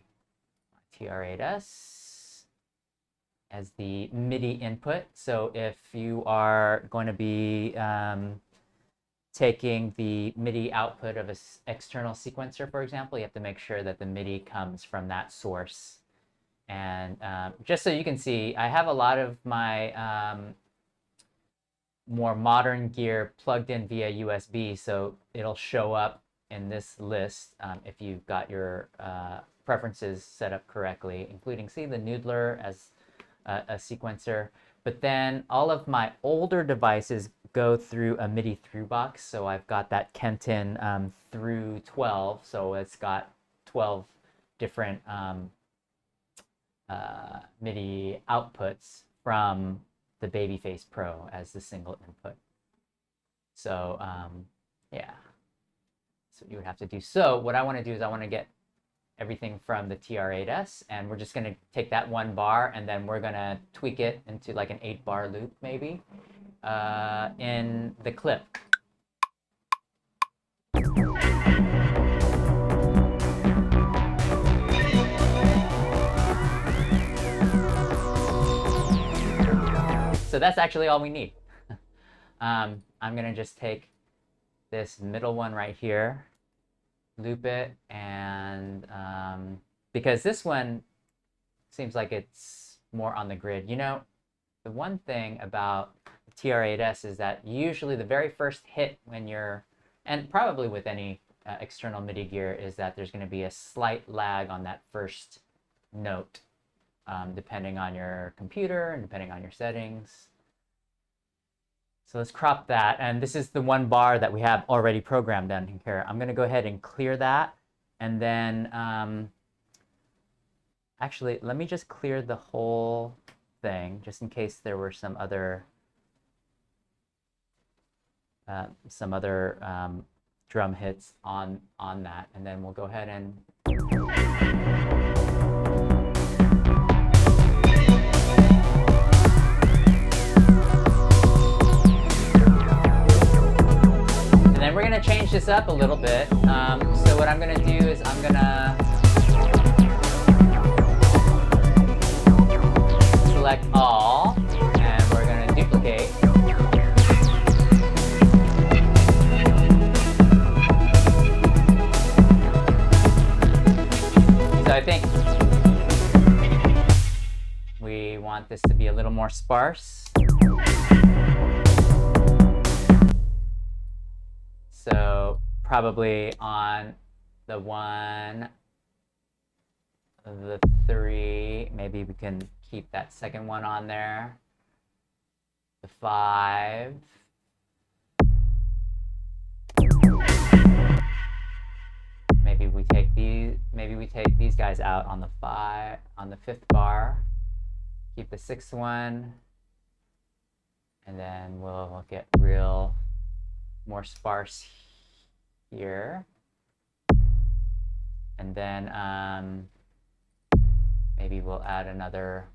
TR8S as the MIDI input. So if you are going to be taking the MIDI output of an external sequencer, for example, you have to make sure that the MIDI comes from that source. And just so you can see, I have a lot of my more modern gear plugged in via USB, so it'll show up in this list, if you've got your preferences set up correctly, including, see, the Noodler as a sequencer. But then all of my older devices go through a MIDI through box. So I've got that Kenton through 12. So it's got 12 different MIDI outputs from the Babyface Pro as the single input. So yeah, so you would have to do. So what I want to do is I want to get everything from the TR-8S, and we're just going to take that one bar and then we're going to tweak it into like an 8-bar loop maybe in the clip. So that's actually all we need. I'm going to just take this middle one right here, loop it, and because this one seems like it's more on the grid. You know, the one thing about the TR-8S is that usually the very first hit when you're, and probably with any external MIDI gear, is that there's going to be a slight lag on that first note, depending on your computer and depending on your settings. So let's crop that, and this is the one bar that we have already programmed down here. I'm going to go ahead and clear that, and then actually let me just clear the whole thing just in case there were some other drum hits on that, and then we'll go ahead and we're going to change this up a little bit. So what I'm going to do is I'm going to select all, and we're going to duplicate. So I think we want this to be a little more sparse. So probably on the 1, the 3, maybe we can keep that second one on there. The 5. Maybe we take these guys out on the 5, on the 5th bar. Keep the 6th one, and then we'll get more sparse here, and then maybe we'll add another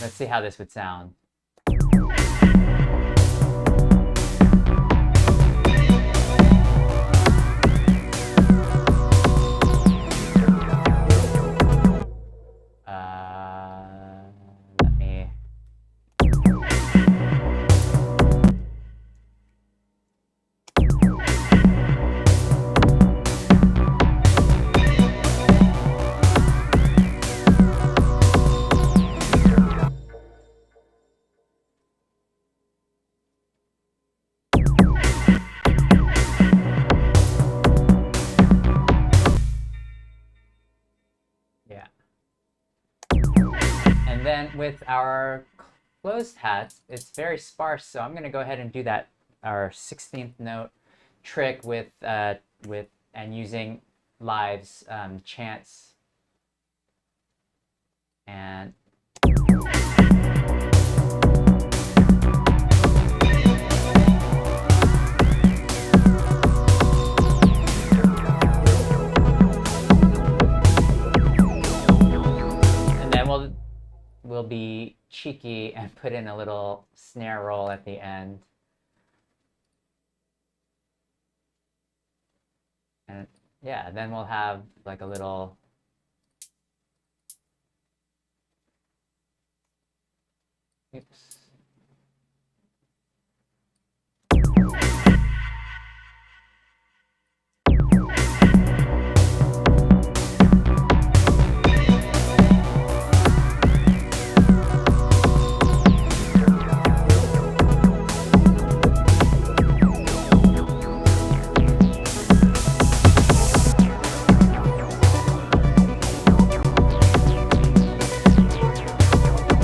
let's see how this would sound. And then with our closed hats, it's very sparse, so I'm going to go ahead and do that, our 16th note trick with and using Live's chants. And we'll be cheeky and put in a little snare roll at the end. And yeah, then we'll have like a little oops.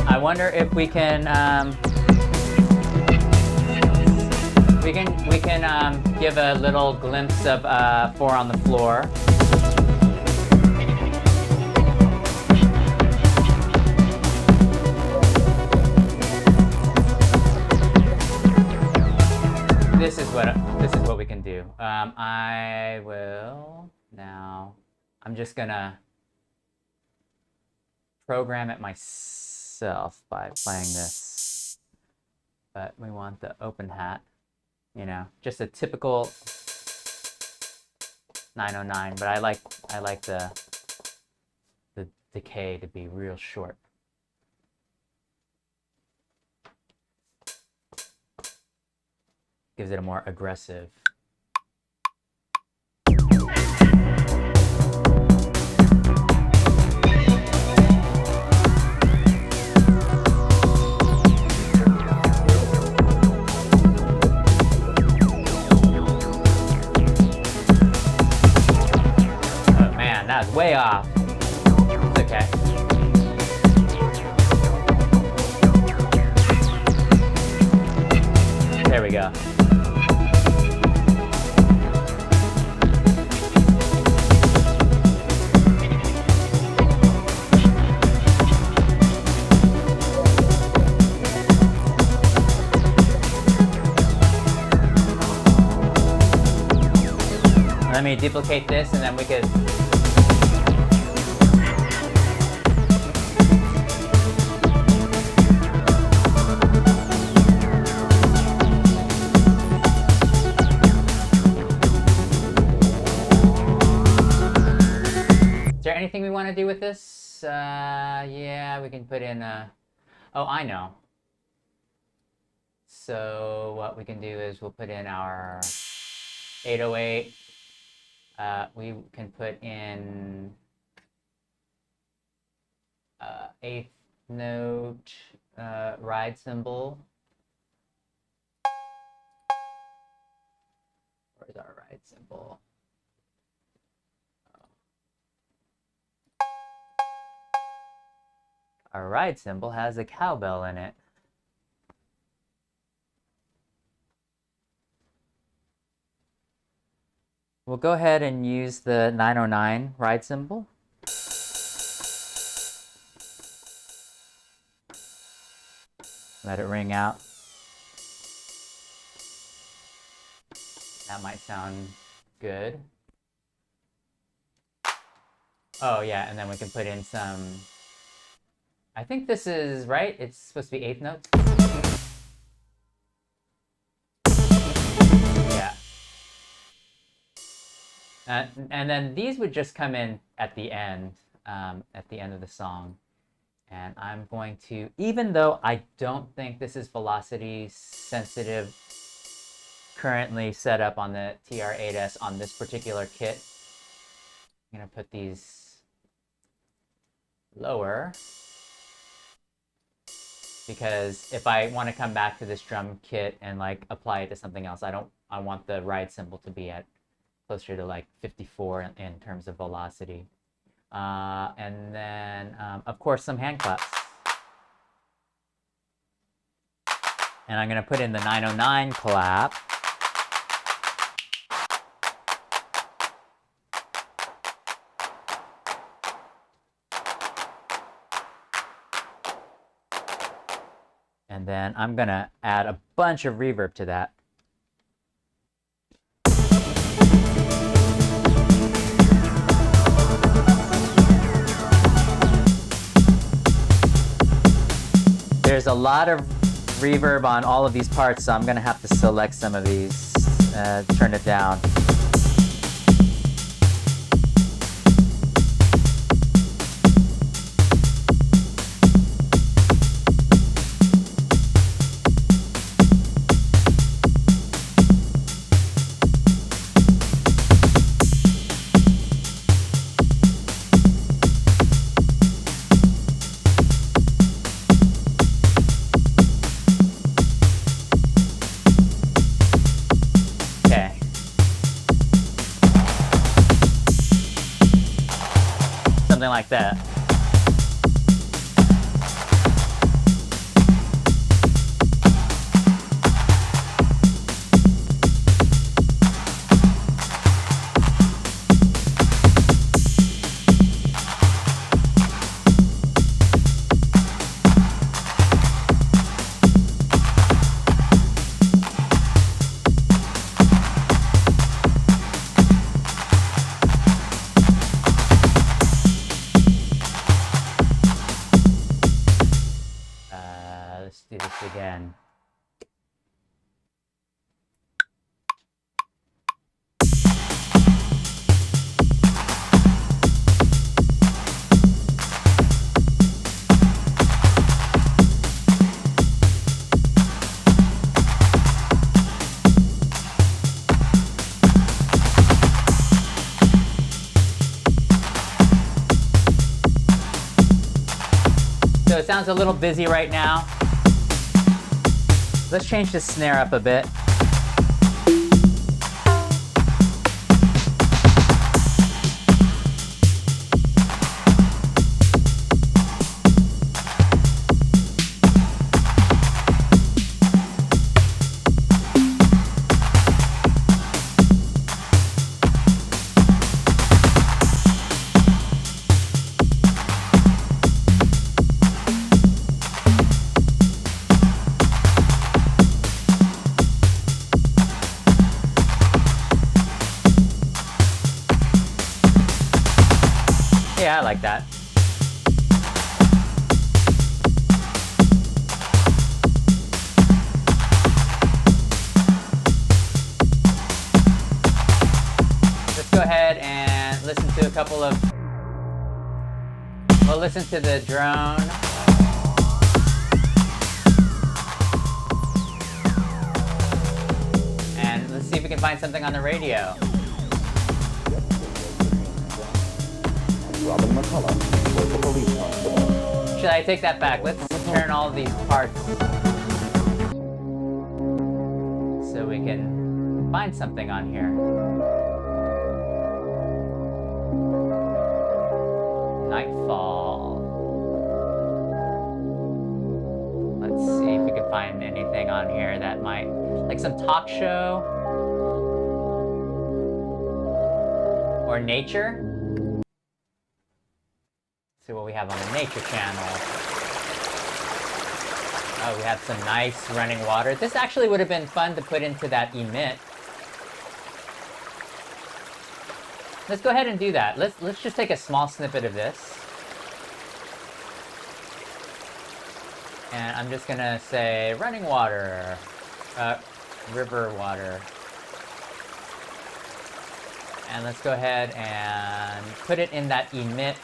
I wonder if we can give a little glimpse of 4 on the floor. This is what we can do. I will now. I'm just gonna program it myself by playing this. But we want the open hat. You know, just a typical 909. But I like the decay to be real short. Gives it a more aggressive. Oh man, that's way off. It's okay. There we go. Let me duplicate this and then we could. Is there anything we want to do with this? Yeah, we can put in oh, I know. So what we can do is we'll put in our 808. We can put in 8th note ride cymbal. Where's our ride cymbal? Our ride cymbal has a cowbell in it. We'll go ahead and use the 909 ride cymbal. Let it ring out. That might sound good. Oh yeah, and then we can put in some, I think this is right, it's supposed to be 8th notes. And then these would just come in at the end of the song. And I'm going to, even though I don't think this is velocity sensitive currently set up on the TR-8S on this particular kit, I'm going to put these lower. Because if I want to come back to this drum kit and like apply it to something else, I want the ride cymbal to be at closer to like 54 in terms of velocity. And then, of course, some hand claps. And I'm going to put in the 909 clap. And then I'm going to add a bunch of reverb to that. There's a lot of reverb on all of these parts, so I'm going to have to select some of these, turn it down. Something like that. Let's do this again. So it sounds a little busy right now. Let's change the snare up a bit. Yeah, I like that. Let's go ahead and listen to a couple of... We'll listen to the drone. And let's see if we can find something on the radio. Should I take that back? Let's turn all of these parts so we can find something on here. Nightfall. Let's see if we can find anything on here that might, like some talk show or nature. See what we have on the nature channel. Oh, we have some nice running water. This actually would have been fun to put into that Emit. Let's go ahead and do that. Let's just take a small snippet of this. And I'm just gonna say running water, river water. And let's go ahead and put it in that Emit.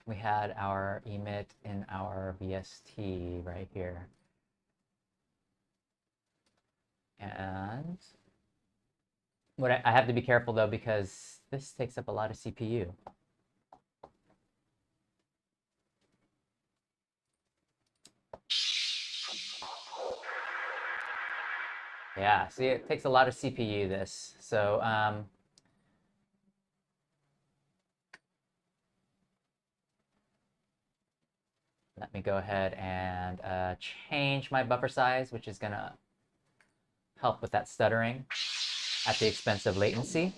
We had our Emit in our VST right here. And what I have to be careful though, because this takes up a lot of CPU. Yeah, see, it takes a lot of CPU, this. So, let me go ahead and change my buffer size, which is gonna help with that stuttering at the expense of latency.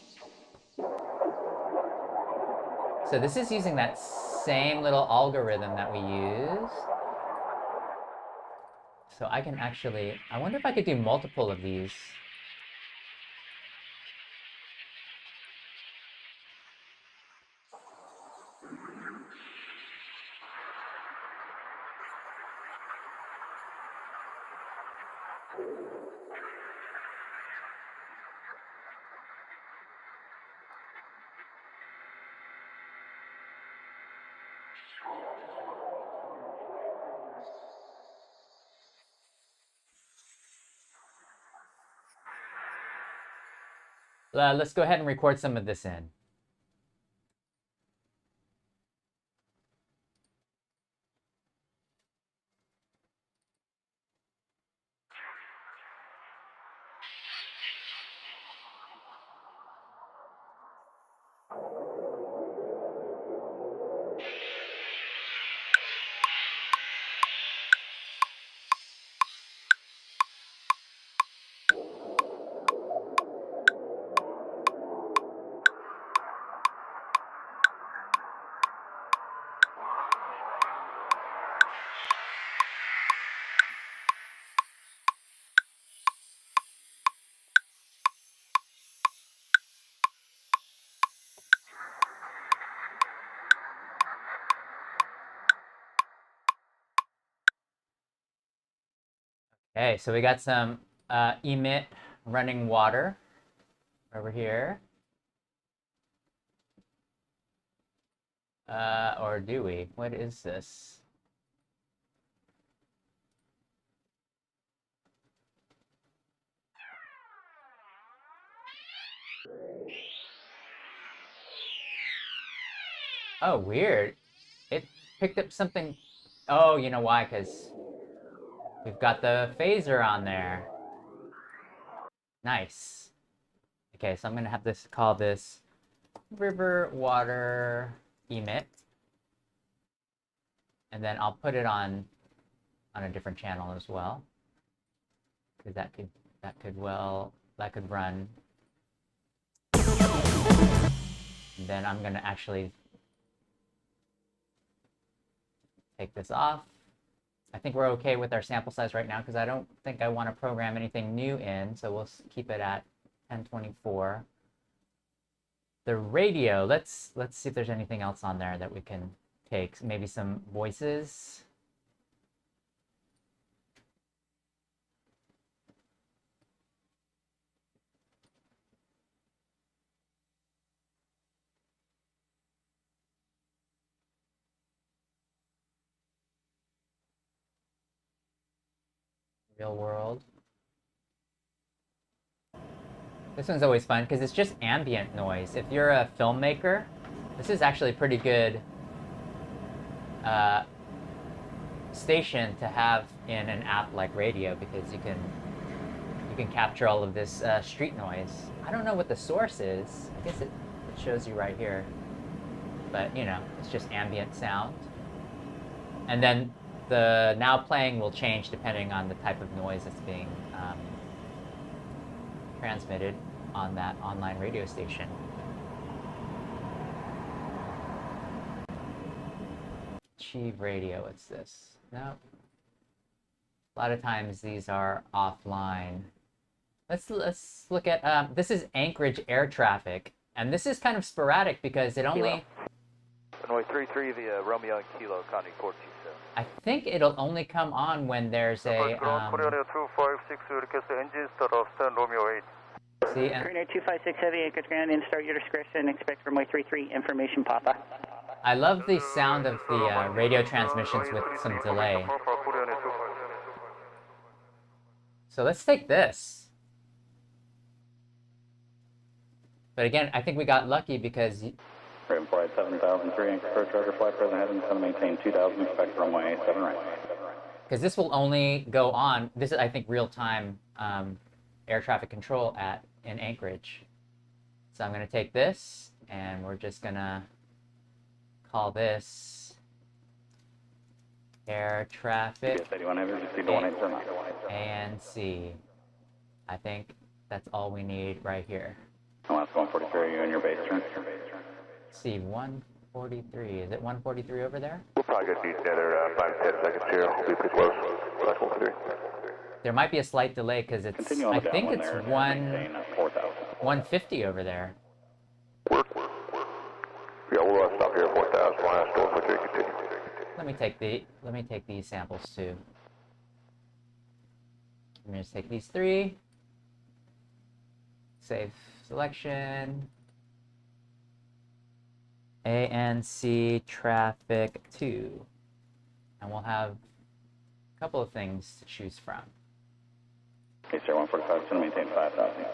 So this is using that same little algorithm that we used. So I can actually, I wonder if I could do multiple of these. Let's go ahead and record some of this in. Okay, so we got some Emit running water over here. Or do we? What is this? Oh, weird. It picked up something. Oh, you know why? Because we've got the phaser on there. Nice. Okay, so I'm going to have this, call this river water emit. And then I'll put it on a different channel as well. Because that could run. And then I'm going to actually take this off. I think we're okay with our sample size right now because I don't think I want to program anything new in, so we'll keep it at 1024. The radio, let's see if there's anything else on there that we can take. Maybe some voices. Real world. This one's always fun because it's just ambient noise. If you're a filmmaker, this is actually a pretty good station to have in an app like radio because you can capture all of this street noise. I don't know what the source is. I guess it shows you right here. But, you know, it's just ambient sound. And then the now playing will change depending on the type of noise that's being transmitted on that online radio station. Achieve radio, what's this? Nope. A lot of times these are offline. Let's look at, this is Anchorage air traffic. And this is kind of sporadic because it only... Runway 33 via Romeo and Kilo, Connie 427. I think it'll only come on when there's a... Korea 256, request the engine start off, stand Romeo 8. See, and Korea 256 heavy, Anchorage ground in, start your discretion, expect runway 33, information Papa. I love the sound of the radio transmissions with some delay. So let's take this. But again, I think we got lucky because... Frame flight 7003, anchor approach rudder flight present heading, going to maintain 2000, expect runway 7 right. Because this will only go on, this is I think real-time air traffic control in Anchorage. So I'm going to take this and we're just going to call this air traffic ANC. I think that's all we need right here. Last 143, you and your base turn. See, 143. Is it 143 over there? We'll probably get these together 5-10 seconds here. We'll be pretty close. Last 143. There might be a slight delay because it's, I think it's 150 over there. Yeah, we'll stop here at 4,000. Last 143, continue. Let me take these samples too. Let me just take these three. Save selection. ANC traffic 2. And we'll have a couple of things to choose from. Okay, sir, 145, so maintain 5,000.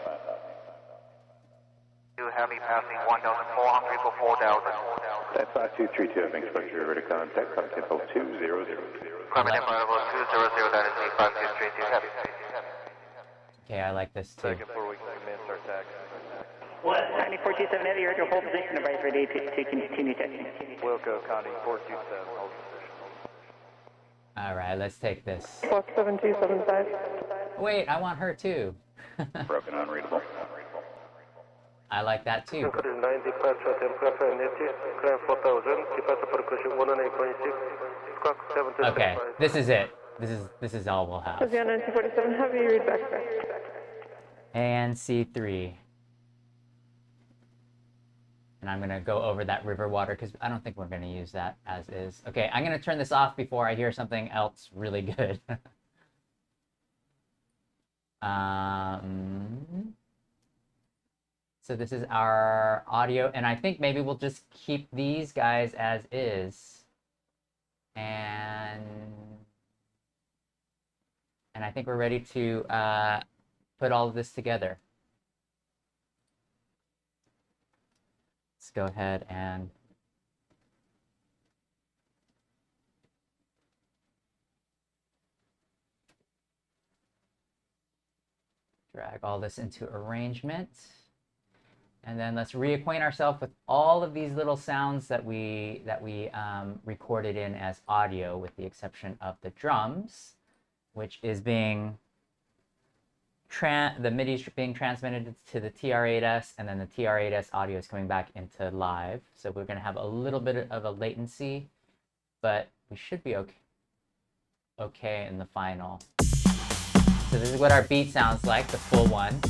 You have me passing 1,400 for 4,000. That's 5232, having exposure river to contact, climate tempo 200. Climate tempo 200, that is the 5232 heavy. Okay, I like this too. Second floor, we can commence our taxi. 9427 heavy, you're at your hold position, advise ready to continue testing. Wilco, Connie 427, hold position. Alright, let's take this. Fox 7275. Wait, I want her too. Broken, unreadable. I like that too. 9 departure, temperature native, climb 4,000, departure percussion 108.6, squawk 7 to Okay, this is it. This is all we'll have. Josiah 1947, heavy, read back. And C3. And I'm gonna go over that river water because I don't think we're gonna use that as is. Okay, I'm gonna turn this off before I hear something else really good. So this is our audio, and I think maybe we'll just keep these guys as is. And I think we're ready to put all of this together. Let's go ahead and drag all this into arrangement. And then let's reacquaint ourselves with all of these little sounds that we recorded in as audio, with the exception of the drums, which is being the MIDI is being transmitted to the TR-8S, and then the TR-8S audio is coming back into live. So we're going to have a little bit of a latency, but we should be okay in the final. So this is what our beat sounds like, the full one.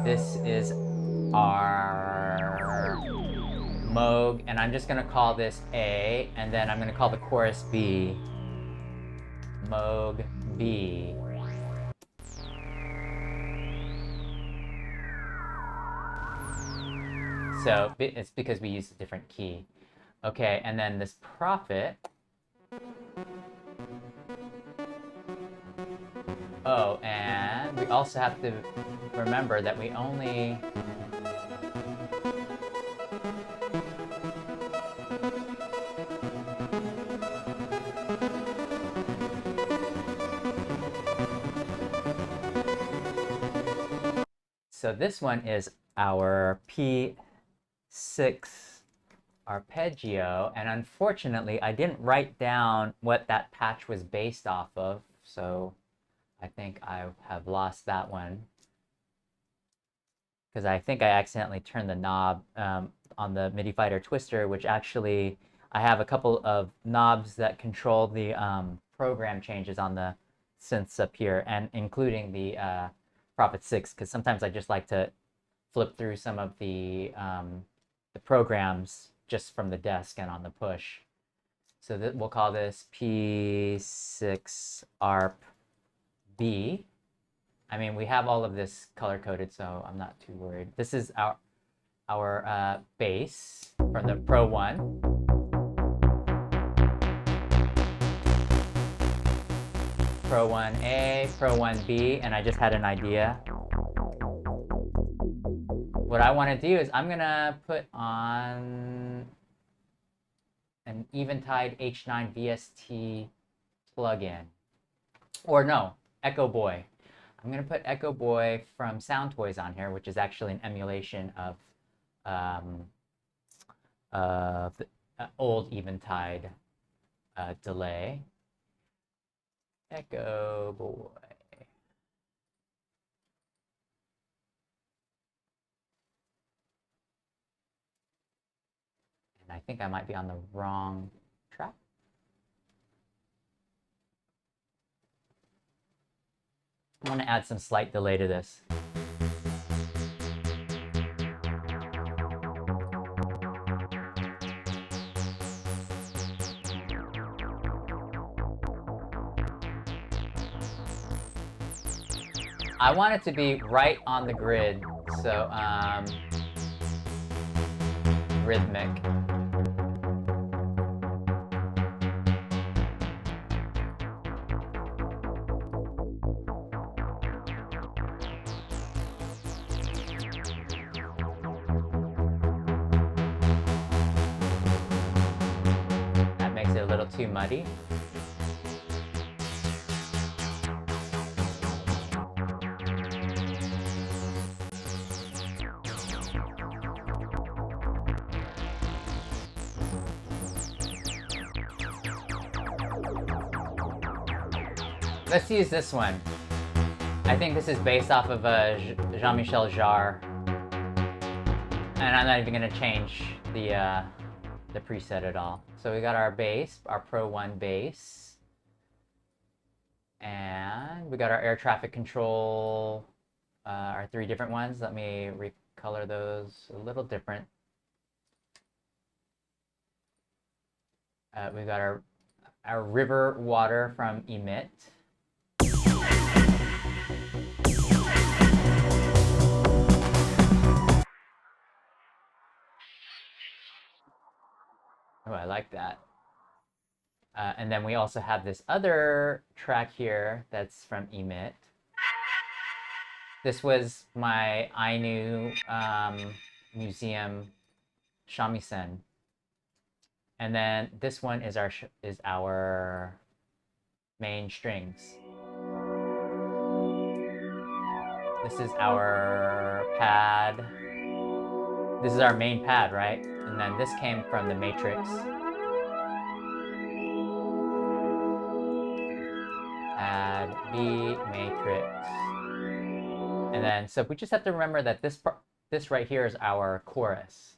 This is our Moog, and I'm just going to call this A, and then I'm going to call the chorus B. Moog B. So it's because we used a different key. Okay, and then this Prophet. Oh, and we also have to remember that we only so this one is our P6 arpeggio, and unfortunately I didn't write down what that patch was based off of, so I think I have lost that one, because I think I accidentally turned the knob on the MIDI Fighter Twister, which actually I have a couple of knobs that control the program changes on the synths up here, and including the Prophet 6, because sometimes I just like to flip through some of the programs just from the desk and on the push. So we'll call this P6 ARP B. I mean, we have all of this color coded, so I'm not too worried. This is our bass from the Pro 1. Pro 1A, Pro 1B, and I just had an idea. What I want to do is I'm gonna put on an Eventide H9 VST plugin. Or no, Echo Boy. I'm going to put Echo Boy from Sound Toys on here, which is actually an emulation of the old Eventide delay. Echo Boy. And I think I might be on the wrong track. I want to add some slight delay to this. I want it to be right on the grid, so rhythmic. A little too muddy. Let's use this one. I think this is based off of Jean-Michel Jarre, and I'm not even going to change the preset at all. So we got our bass, our Pro 1 bass, and we got our air traffic control, our 3 different ones. Let me recolor those a little different. We've got our our river water from Emit. Oh, I like that. And then we also have this other track here that's from Emit. This was my Ainu museum shamisen. And then this one is our main strings. This is our pad. This is our main pad, right? And then this came from the Matrix. Pad B Matrix. And then, so we just have to remember that this part, this right here is our chorus.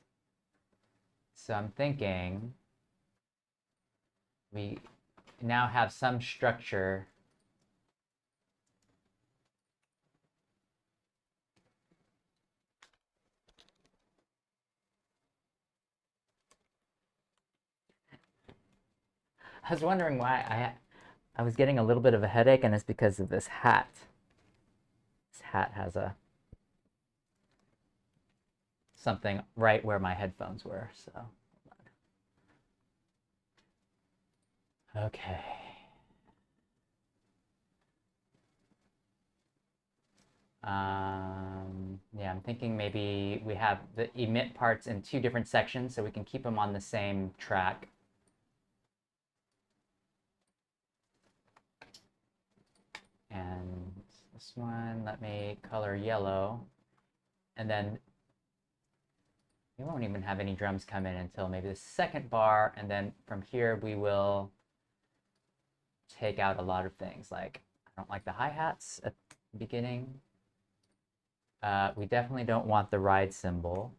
So I'm thinking we now have some structure. I was wondering why I was getting a little bit of a headache, and it's because of this hat. This hat has something right where my headphones were, so. Okay. Yeah, I'm thinking maybe we have the emit parts in 2 different sections so we can keep them on the same track. And this one, let me color yellow. And then we won't even have any drums come in until maybe the 2nd bar. And then from here, we will take out a lot of things. Like, I don't like the hi-hats at the beginning. We definitely don't want the ride cymbal.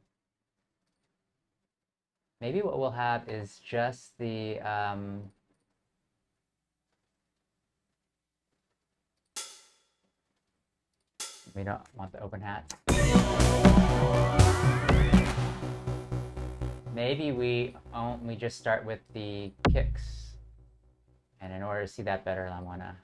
Maybe what we'll have is just the we don't want the open hat. Maybe we just start with the kicks. And in order to see that better, I want to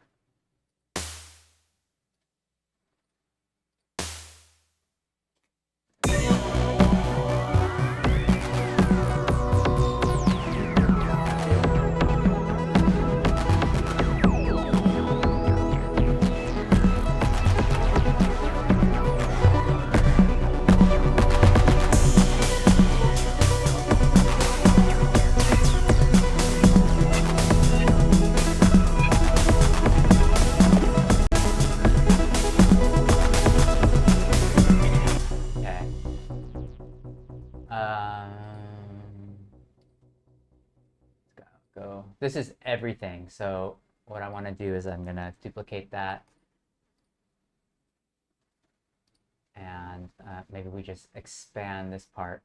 go. This is everything. So what I want to do is I'm going to duplicate that. And maybe we just expand this part.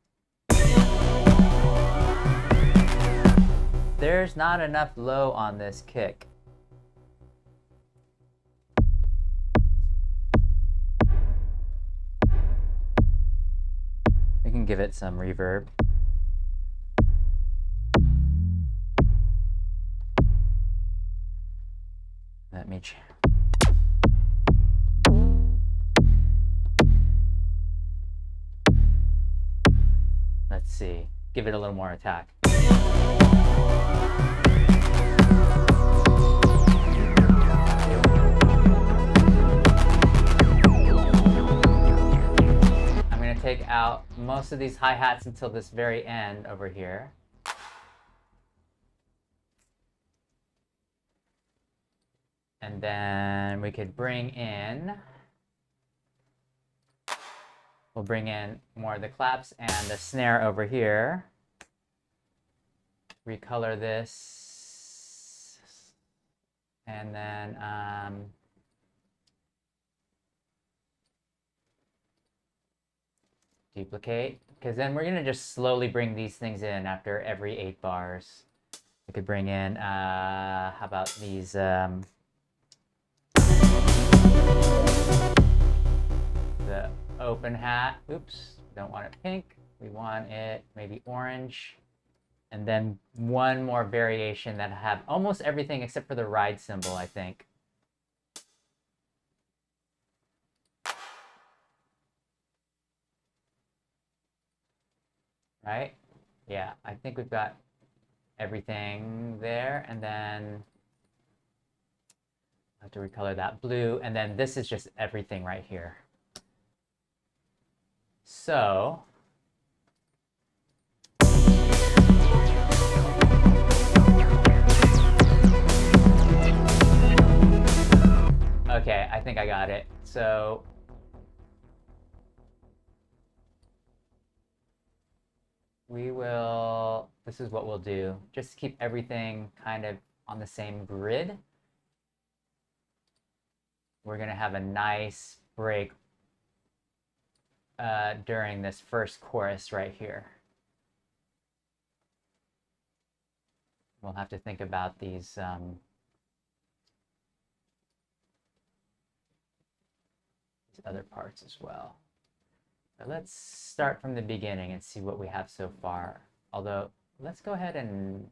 There's not enough low on this kick. We can give it some reverb. Let me let's see. Give it a little more attack. I'm going to take out most of these hi-hats until this very end over here. And then we could bring in, we'll bring in more of the claps and the snare over here. Recolor this. And then duplicate, because then we're going to just slowly bring these things in after every 8 bars. We could bring in, how about these, the open hat. Oops, don't want it pink. We want it maybe orange. And then one more variation that have almost everything except for the ride cymbal, I think. Right? Yeah, I think we've got everything there. And then I have to recolor that blue. And then this is just everything right here. So okay, I think I got it. So we will, this is what we'll do. Just keep everything kind of on the same grid. We're gonna have a nice break during this first chorus right here. We'll have to think about these other parts as well. But let's start from the beginning and see what we have so far. Although, let's go ahead and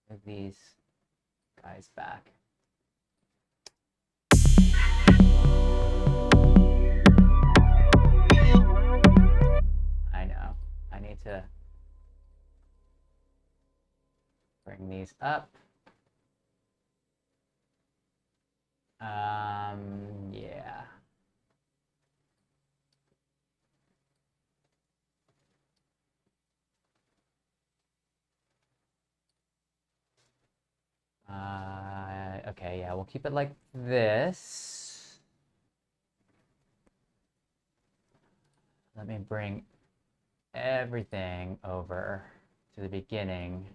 move these guys back. I know. I need to bring these up. Yeah. Okay, yeah, we'll keep it like this. Let me bring everything over to the beginning.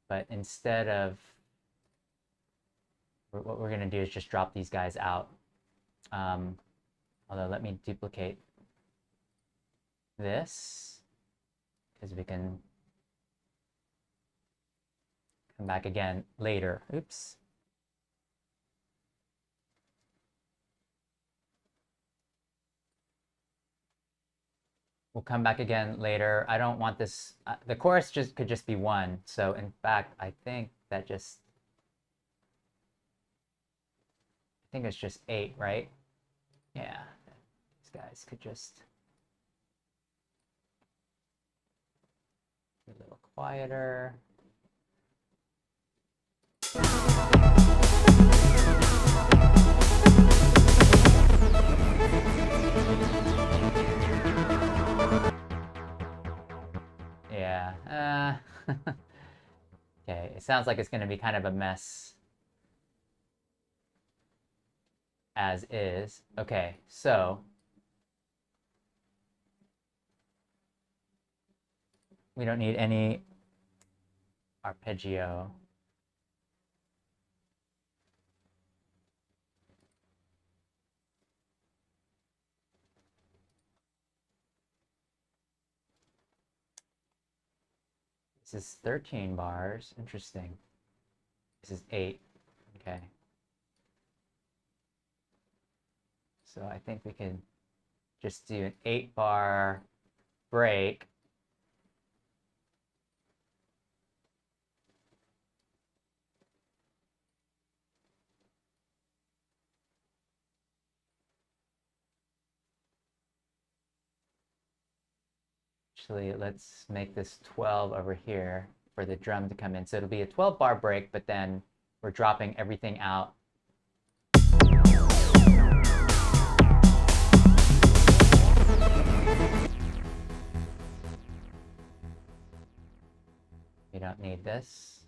But instead of, what we're going to do is just drop these guys out. Although, let me duplicate this, because we can come back again later. Oops. We'll come back again later. I don't want this, the chorus could just be one. So in fact, I think it's just 8, right? Yeah, these guys could just be a little quieter. Yeah. Okay, it sounds like it's going to be kind of a mess as is. Okay, so we don't need any arpeggio. This is 13 bars. Interesting. This is 8. Okay. So I think we can just do an 8-bar break. Actually, let's make this 12 over here for the drum to come in. So it'll be a 12-bar break, but then we're dropping everything out. We don't need this.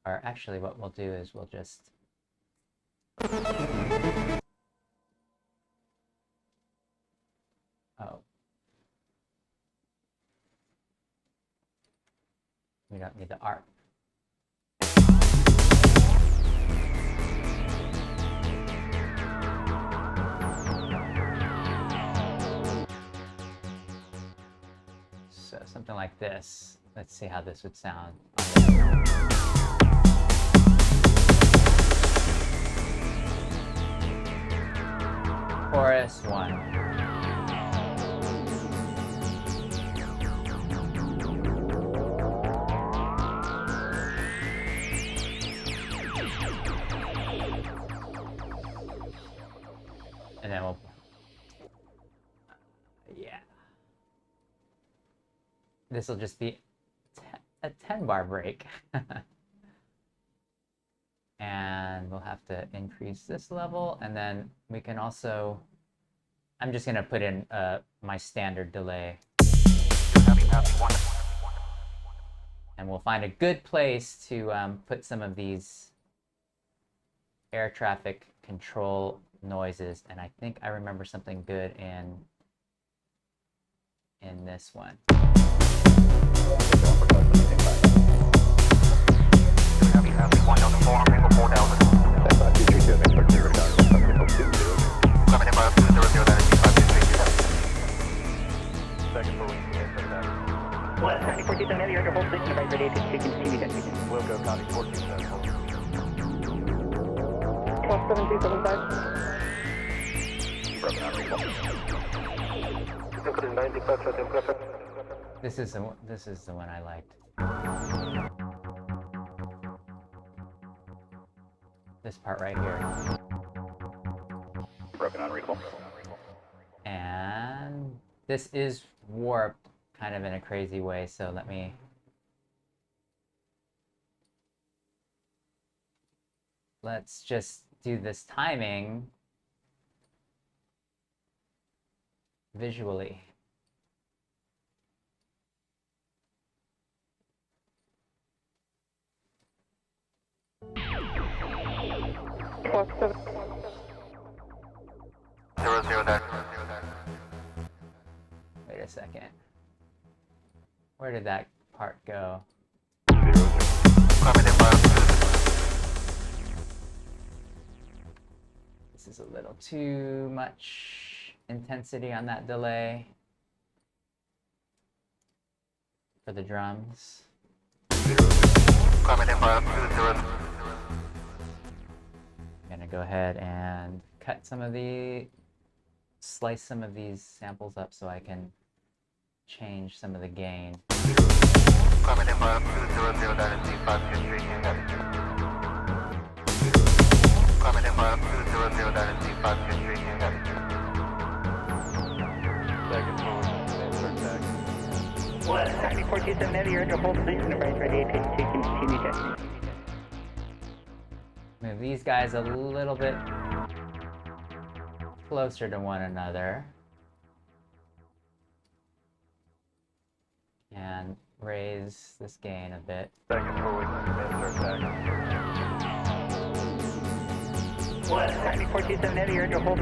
Or actually, what we'll do is we'll just... Oh. We don't need the arp. So something like this. Let's see how this would sound. Chorus 1. Yeah. This will just be a 10-bar break. And we'll have to increase this level, and then we can also, I'm just gonna put in my standard delay. And we'll find a good place to put some of these air traffic control noises, and I think I remember something good in this one. What? 9427 Heavy, you're at your hold position, advise ready to continue descent. Wilco County 427. 17275. Increase 95 in preference. This is the one I liked. This part right here. Broken unreadable. And this is warped kind of in a crazy way, so let's just do this timing visually. Wait a second. Where did that part go? This is a little too much intensity on that delay for the drums. I'm gonna go ahead and slice some of these samples up so I can change some of the gain. What? 9427 Heavy, you're at your hold position, advise ready to continue descent. Move these guys a little bit closer to one another. And raise this gain a bit. What? 9427 Heavy, you're at your hold.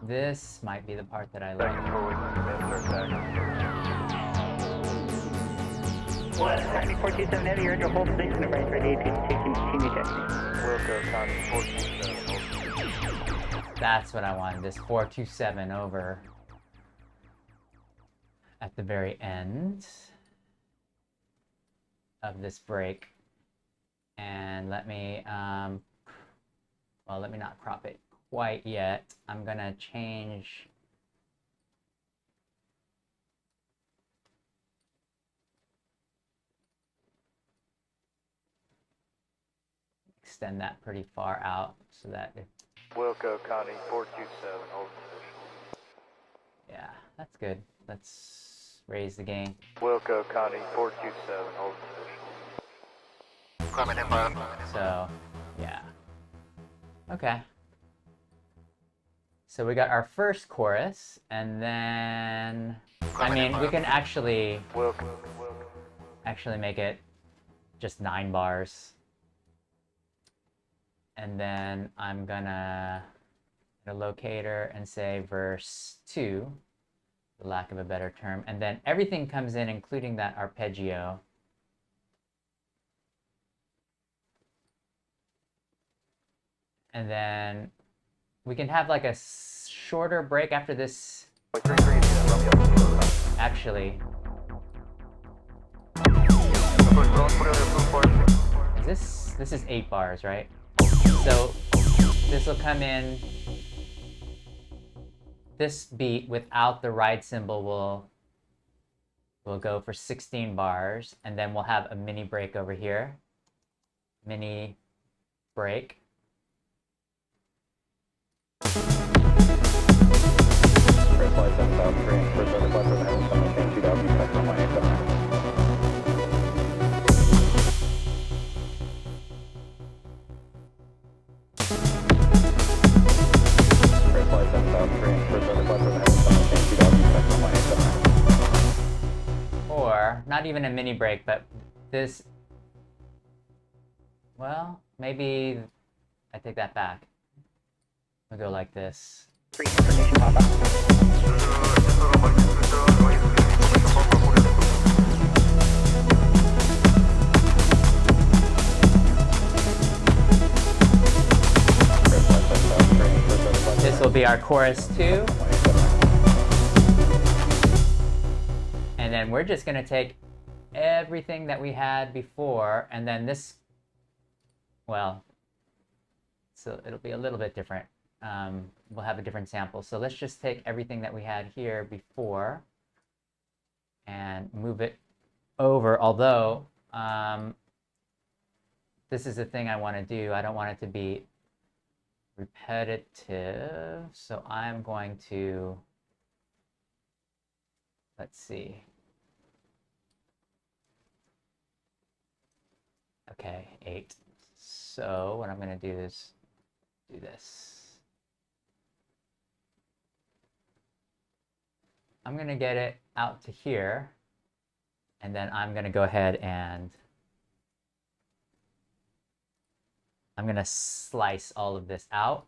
This might be the part that I like. What? 9427 Heavy, you're at your hold position, advise ready to continue descent. Wilco County 427. That's what I wanted, this 427 over at the very end of this break. And let me not crop it quite yet. I'm gonna change extend that pretty far out so that if Wilco County 427, hold position. yeah, that's good. Let's raise the gain. Wilco County 427, hold position. So, yeah. Okay. So we got our first chorus, and then I mean we can actually make it just 9 bars. And then I'm gonna get a locator and say verse 2, for lack of a better term, and then everything comes in, including that arpeggio. And then we can have like a shorter break after this. Actually, this is 8 bars, right? So this will come in, this beat without the ride cymbal will go for 16 bars, and then we'll have a mini break over here. Mini break. not even a mini break, but this, well, maybe I take that back. We'll go like this. Information pop up. This will be our chorus 2. And then we're just going to take everything that we had before, and then this, well, so it'll be a little bit different. We'll have a different sample. So let's just take everything that we had here before and move it over, although this is the thing I want to do. I don't want it to be repetitive, so I'm going to, let's see. Okay, 8. So what I'm going to do is do this. I'm going to get it out to here, and then I'm going to go ahead and I'm going to slice all of this out,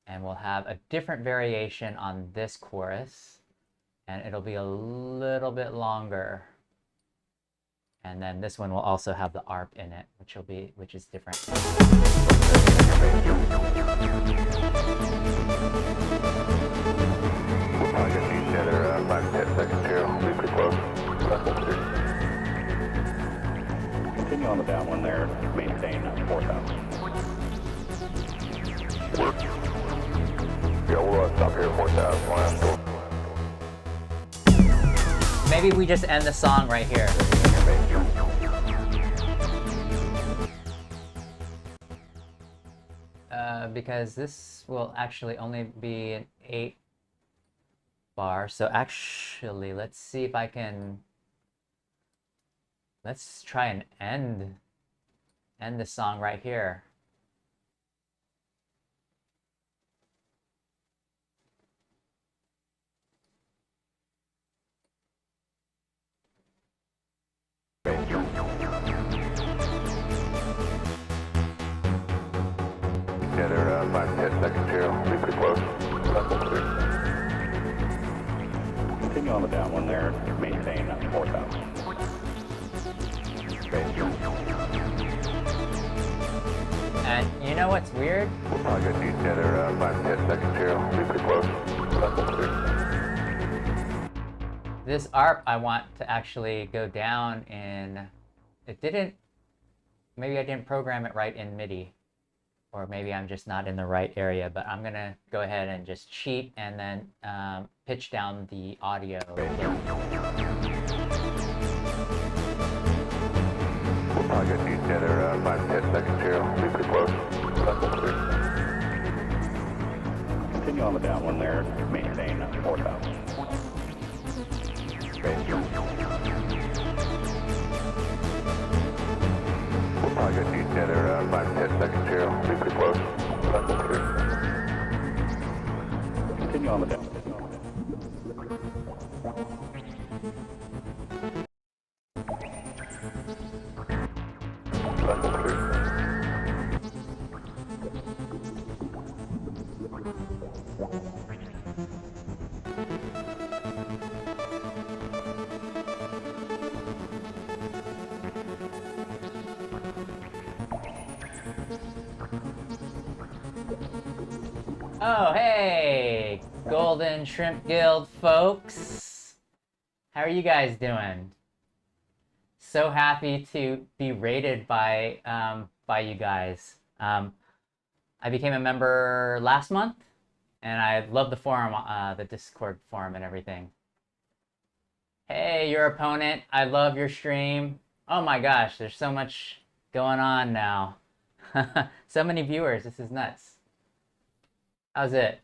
and we'll have a different variation on this chorus, and it'll be a little bit longer. And then this one will also have the arp in it, which is different. I guess you said 5 to 10 seconds here. We'll be pretty close. Continue on the down one there. Maintain 4,000. Yeah, we'll stop here at 4,000. Maybe we just end the song right here. Because this will actually only be an 8 bar. So actually, let's see if I can, let's try and end the song right here. Yeah, they're 5 to 10 seconds here. We'll be pretty close. Continue on the down one there. Maintain 4,000. And you know what's weird? I guess you said they're 5 to 10 seconds here. We'll be pretty close. This arp I want to actually go down in, it didn't, maybe I didn't program it right in MIDI, or maybe I'm just not in the right area, but I'm gonna go ahead and just cheat and then pitch down the audio. I guess you said they're 5 to 10 seconds here. We'll be pretty close. Continue on the down one there. Maintain 4,000. I guess you said they're 5 to 10 seconds here. We'll be pretty close. Continue on the down. Oh, hey, Golden Shrimp Guild folks. How are you guys doing? So happy to be rated by you guys. I became a member last month, and I love the forum, the Discord forum and everything. Hey, your opponent, I love your stream. Oh my gosh, there's so much going on now. So many viewers, this is nuts. How's it?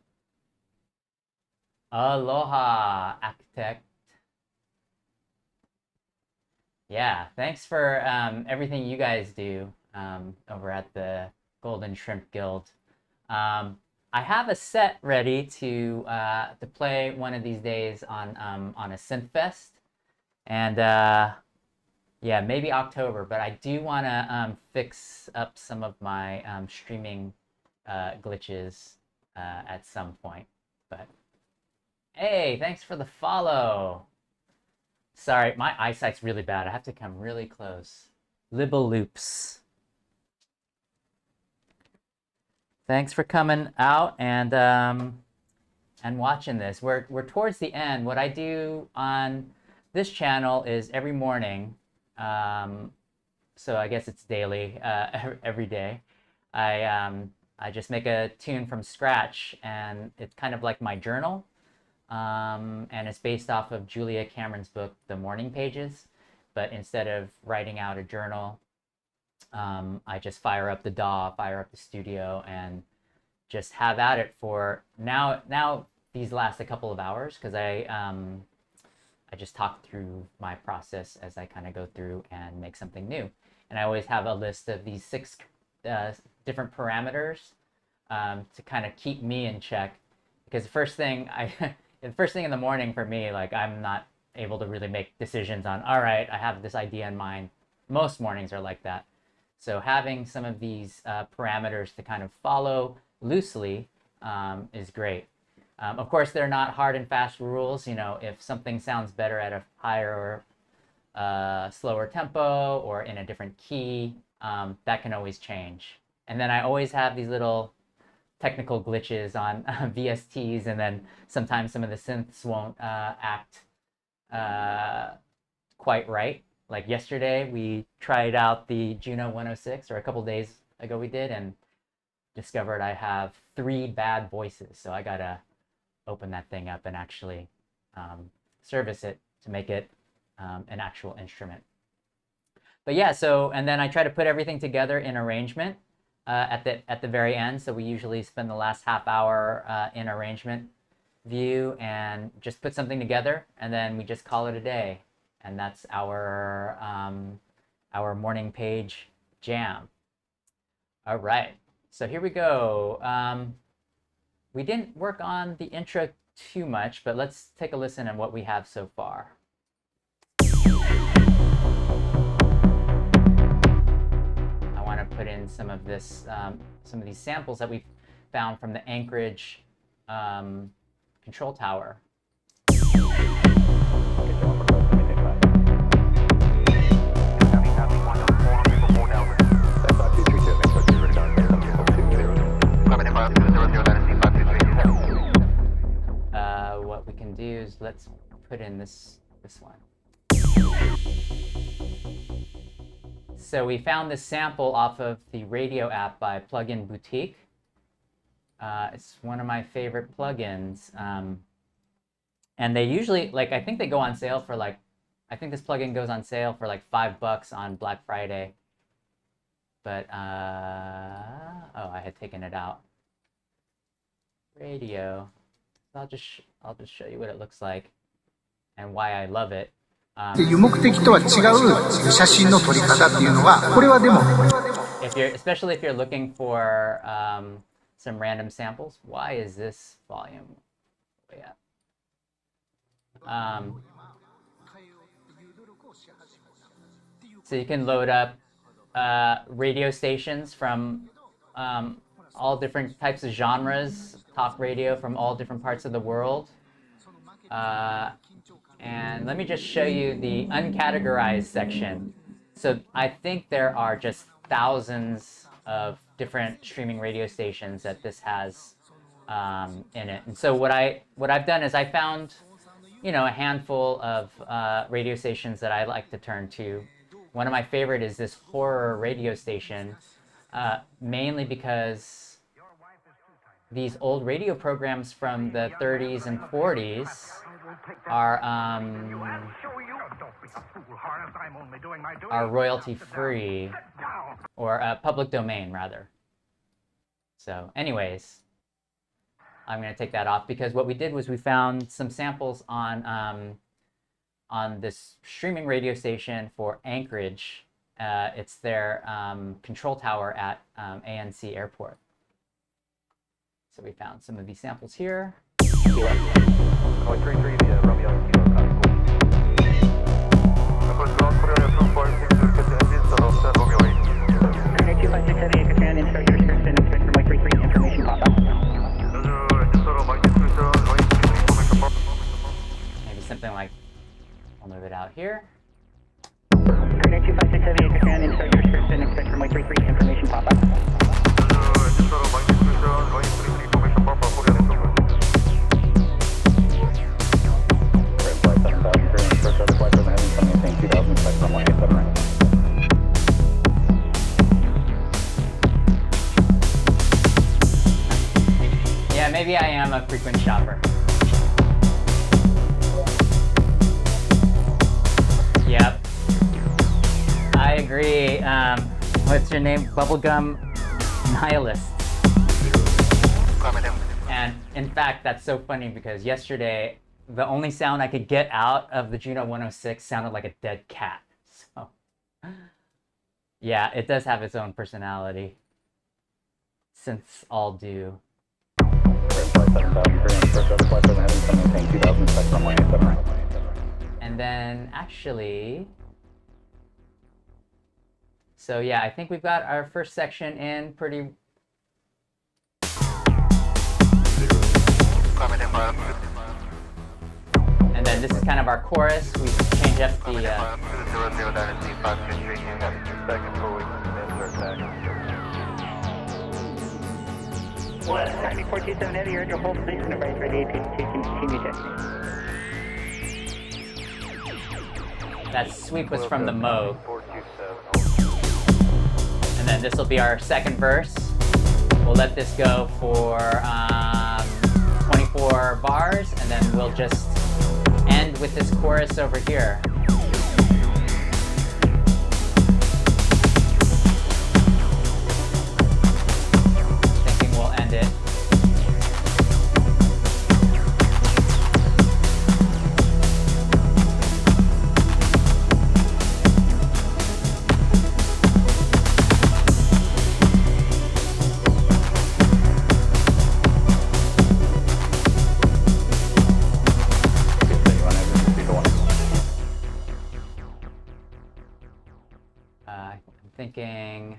Aloha, architect. Yeah, thanks for everything you guys do over at the Golden Shrimp Guild. I have a set ready to play one of these days on a synth fest. And yeah, maybe October, but I do want to fix up some of my streaming glitches at some point. But hey, thanks for the follow. Sorry, my eyesight's really bad. I have to come really close. Libel loops. Thanks for coming out and watching this. We're towards the end. What I do on this channel is every morning, so I guess it's daily, every day. I just make a tune from scratch, and it's kind of like my journal. And it's based off of Julia Cameron's book, The Morning Pages. But instead of writing out a journal, I just fire up the DAW, fire up the studio, and just have at it for now these last a couple of hours, because I just talk through my process as I kind of go through and make something new. And I always have a list of these 6 different parameters to kind of keep me in check, because the first thing in the morning for me, like, I'm not able to really make decisions on, all right, I have this idea in mind. Most mornings are like that. So having some of these parameters to kind of follow loosely is great. Of course, they're not hard and fast rules. You know, if something sounds better at a higher or slower tempo or in a different key, that can always change. And then I always have these little technical glitches on VSTs, and then sometimes some of the synths won't act quite right. Like yesterday, we tried out the Juno 106, or a couple days ago we did, and discovered I have 3 bad voices. So I gotta open that thing up and actually service it to make it an actual instrument. But yeah, so, and then I try to put everything together in arrangement at the very end. So we usually spend the last half hour in arrangement view and just put something together, and then we just call it a day. And that's our morning page jam. All right, so here we go. We didn't work on the intro too much, but let's take a listen at what we have so far. I want to put in some of this, some of these samples that we found from the Anchorage control tower. What we can do is let's put in this one. So we found this sample off of the radio app by Plugin Boutique. It's one of my favorite plugins. And they usually, like, I think they go on sale for like, I think this plugin goes on sale for like $5 on Black Friday. But, oh, I had taken it out. Radio. So I'll just show you what it looks like and why I love it. いう目的とは違う写真の撮り方っていうのはこれはでも especially if you're looking for some random samples. Why is this volume way up? So you can load up radio stations from all different types of genres, talk radio from all different parts of the world. And let me just show you the uncategorized section. So I think there are just thousands of different streaming radio stations that this has in it. And so what I've done is I found, you know, a handful of radio stations that I like to turn to. One of my favorite is this horror radio station, mainly because these old radio programs from the 30s and 40s are royalty free, or public domain rather. So anyways, I'm going to take that off, because what we did was we found some samples on this streaming radio station for Anchorage. It's their control tower at ANC Airport. So we found some of these samples here. something like, I'll move it out here. Coordinate 25678, command, instruct your description, expect runway 33, information pop up. Yeah, maybe I am a frequent shopper. Yep. I agree. What's your name? Bubblegum Nihilist. And in fact, that's so funny because yesterday, the only sound I could get out of the Juno 106 sounded like a dead cat. So, yeah, it does have its own personality. Synths all do. And then actually, so yeah, I think we've got our first section in pretty. And then this is kind of our chorus. We change up the. 9427 Heavy, you're at your hold position, advice ready to continue jet. That sweep was from the Moog. And then this will be our second verse. We'll let this go for 24 bars, and then we'll just end with this chorus over here. Thinking we'll end it. Thinking you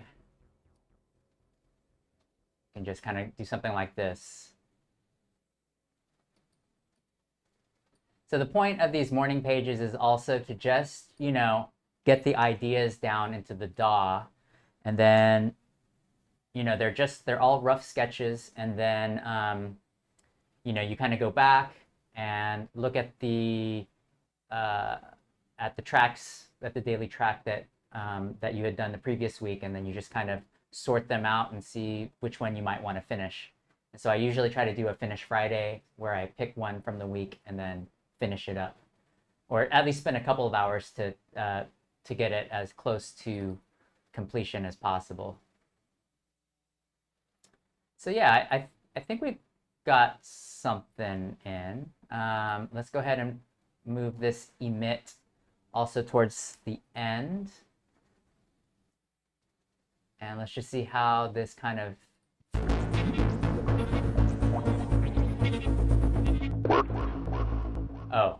can just kind of do something like this. So the point of these morning pages is also to just, you know, get the ideas down into the DAW, and then, you know, they're all rough sketches, and then, you know, you kind of go back and look at the tracks, at the daily track that that you had done the previous week, and then you just kind of sort them out and see which one you might want to finish. And so I usually try to do a finish Friday where I pick one from the week and then finish it up, or at least spend a couple of hours to get it as close to completion as possible. So yeah, I think we've got something in. Let's go ahead and move this emit also towards the end. And let's just see how this kind of... Oh,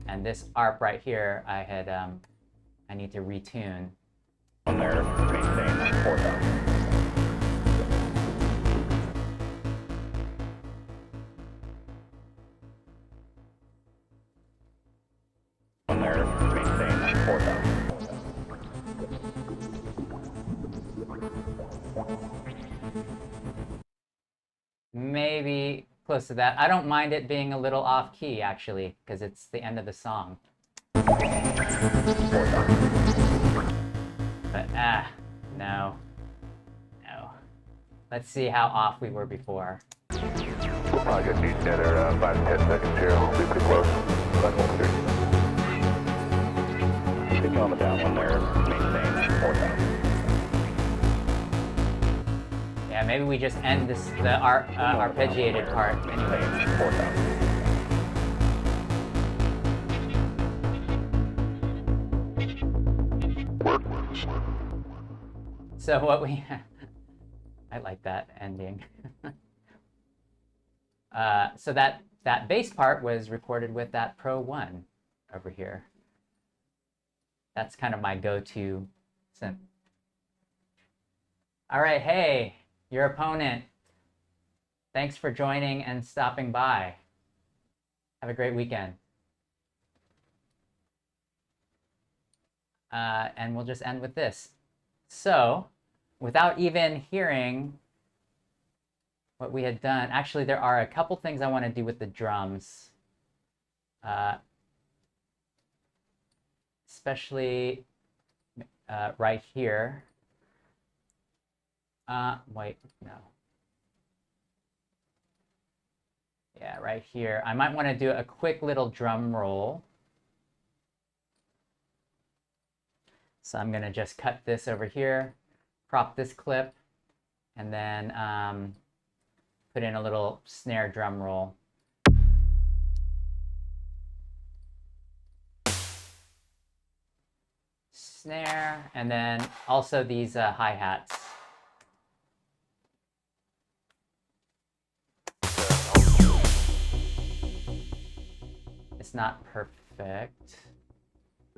and this ARP right here, I need to retune. On there, maintain 4,000. On there, maintain 4,000. Maybe close to that. I don't mind it being a little off key, actually, because it's the end of the song. But no. Let's see how off we were before. We'll probably get these together 5 to 10 seconds here. We'll be pretty close. Continue on the down one there, maintain 4,000. Yeah, maybe we just end the arpeggiated part anyway. 4,000. So what we... I like that ending. So that bass part was recorded with that Pro 1 over here. That's kind of my go-to synth. All right, hey, your opponent. Thanks for joining and stopping by. Have a great weekend. and we'll just end with this. So, without even hearing what we had done, actually there are a couple things I want to do with the drums, especially right here. Wait, no. Yeah, right here. I might want to do a quick little drum roll. So I'm going to just cut this over here, crop this clip, and then put in a little snare drum roll. Snare, and then also these hi-hats. It's not perfect.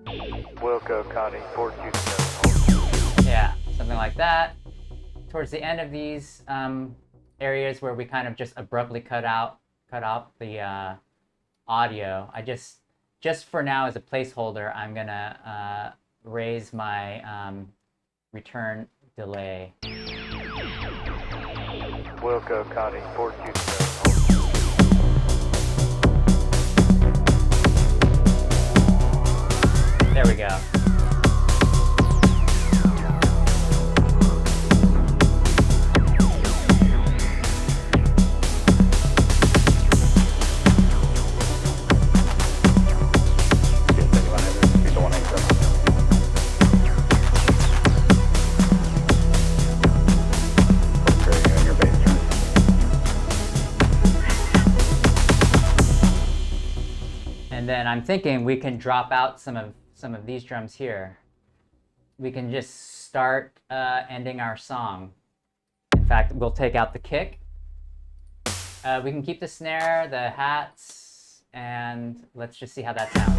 Wilco Connie 427. Yeah, something like that. Towards the end of these areas where we kind of just abruptly cut out the audio, I just for now as a placeholder, I'm gonna raise my return delay. Wilco Connie 427. There we go. And then I'm thinking we can drop out some of these drums here. We can just start ending our song. In fact, we'll take out the kick. We can keep the snare, the hats, and let's just see how that sounds.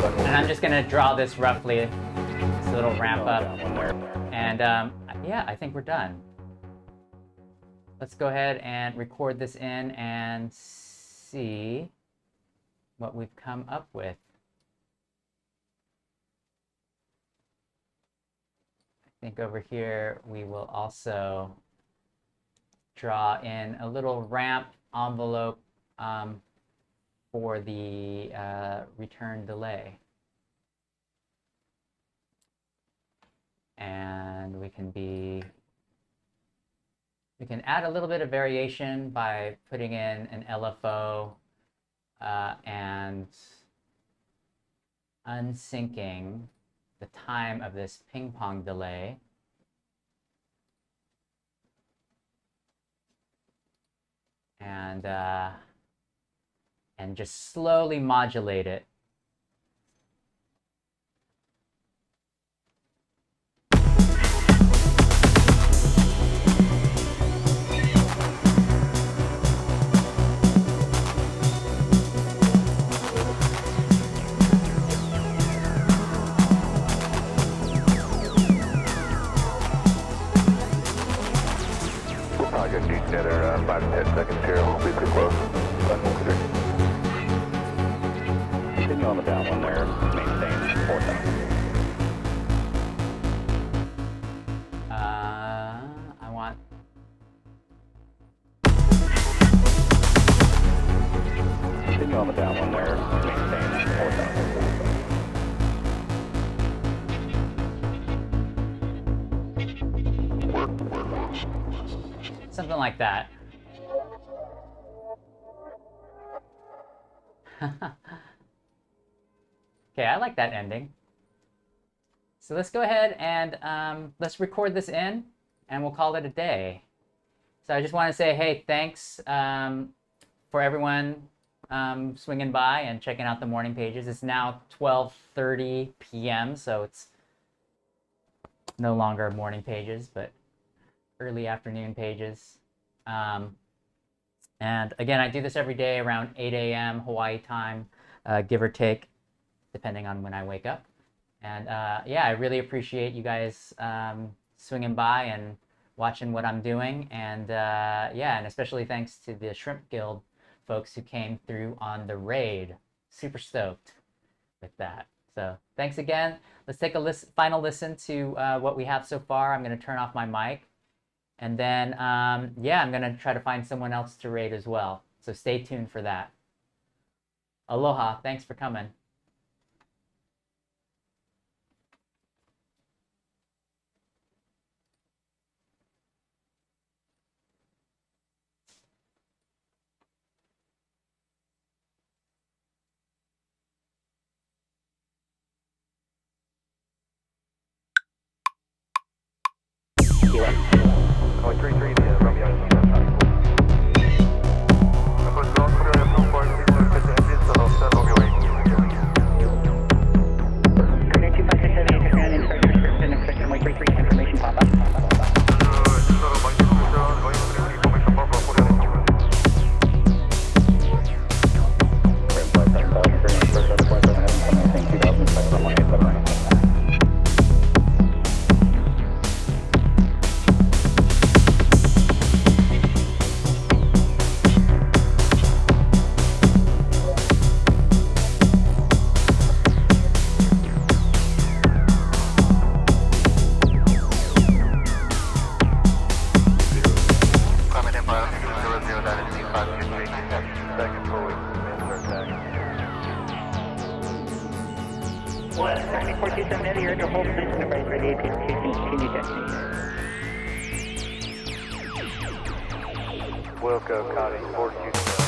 And I'm just gonna draw this roughly, this little ramp up, and yeah, I think we're done. Let's go ahead and record this in and see what we've come up with. I think over here we will also draw in a little ramp envelope for the return delay. And we can add a little bit of variation by putting in an LFO and unsyncing the time of this ping pong delay. And just slowly modulate it. We'll probably get deep together 5 to 10 seconds here. We'll be pretty close. Continue on the down one there, maintain 4,000. I want... Continue on the down one there, maintain 4,000. Something like that. Okay, I like that ending. So let's go ahead and let's record this in, and we'll call it a day. So I just want to say, hey, thanks for everyone swinging by and checking out the morning pages. It's now 12:30 p.m., so it's no longer morning pages, but early afternoon pages. And again, I do this every day around 8 a.m. Hawaii time, give or take, depending on when I wake up. And yeah, I really appreciate you guys swinging by and watching what I'm doing. And yeah, and especially thanks to the Shrimp Guild folks who came through on the raid. Super stoked with that. So thanks again. Let's take a final listen to what we have so far. I'm going to turn off my mic. And then, yeah, I'm going to try to find someone else to raid as well. So stay tuned for that. Aloha. Thanks for coming. Wilco County 427.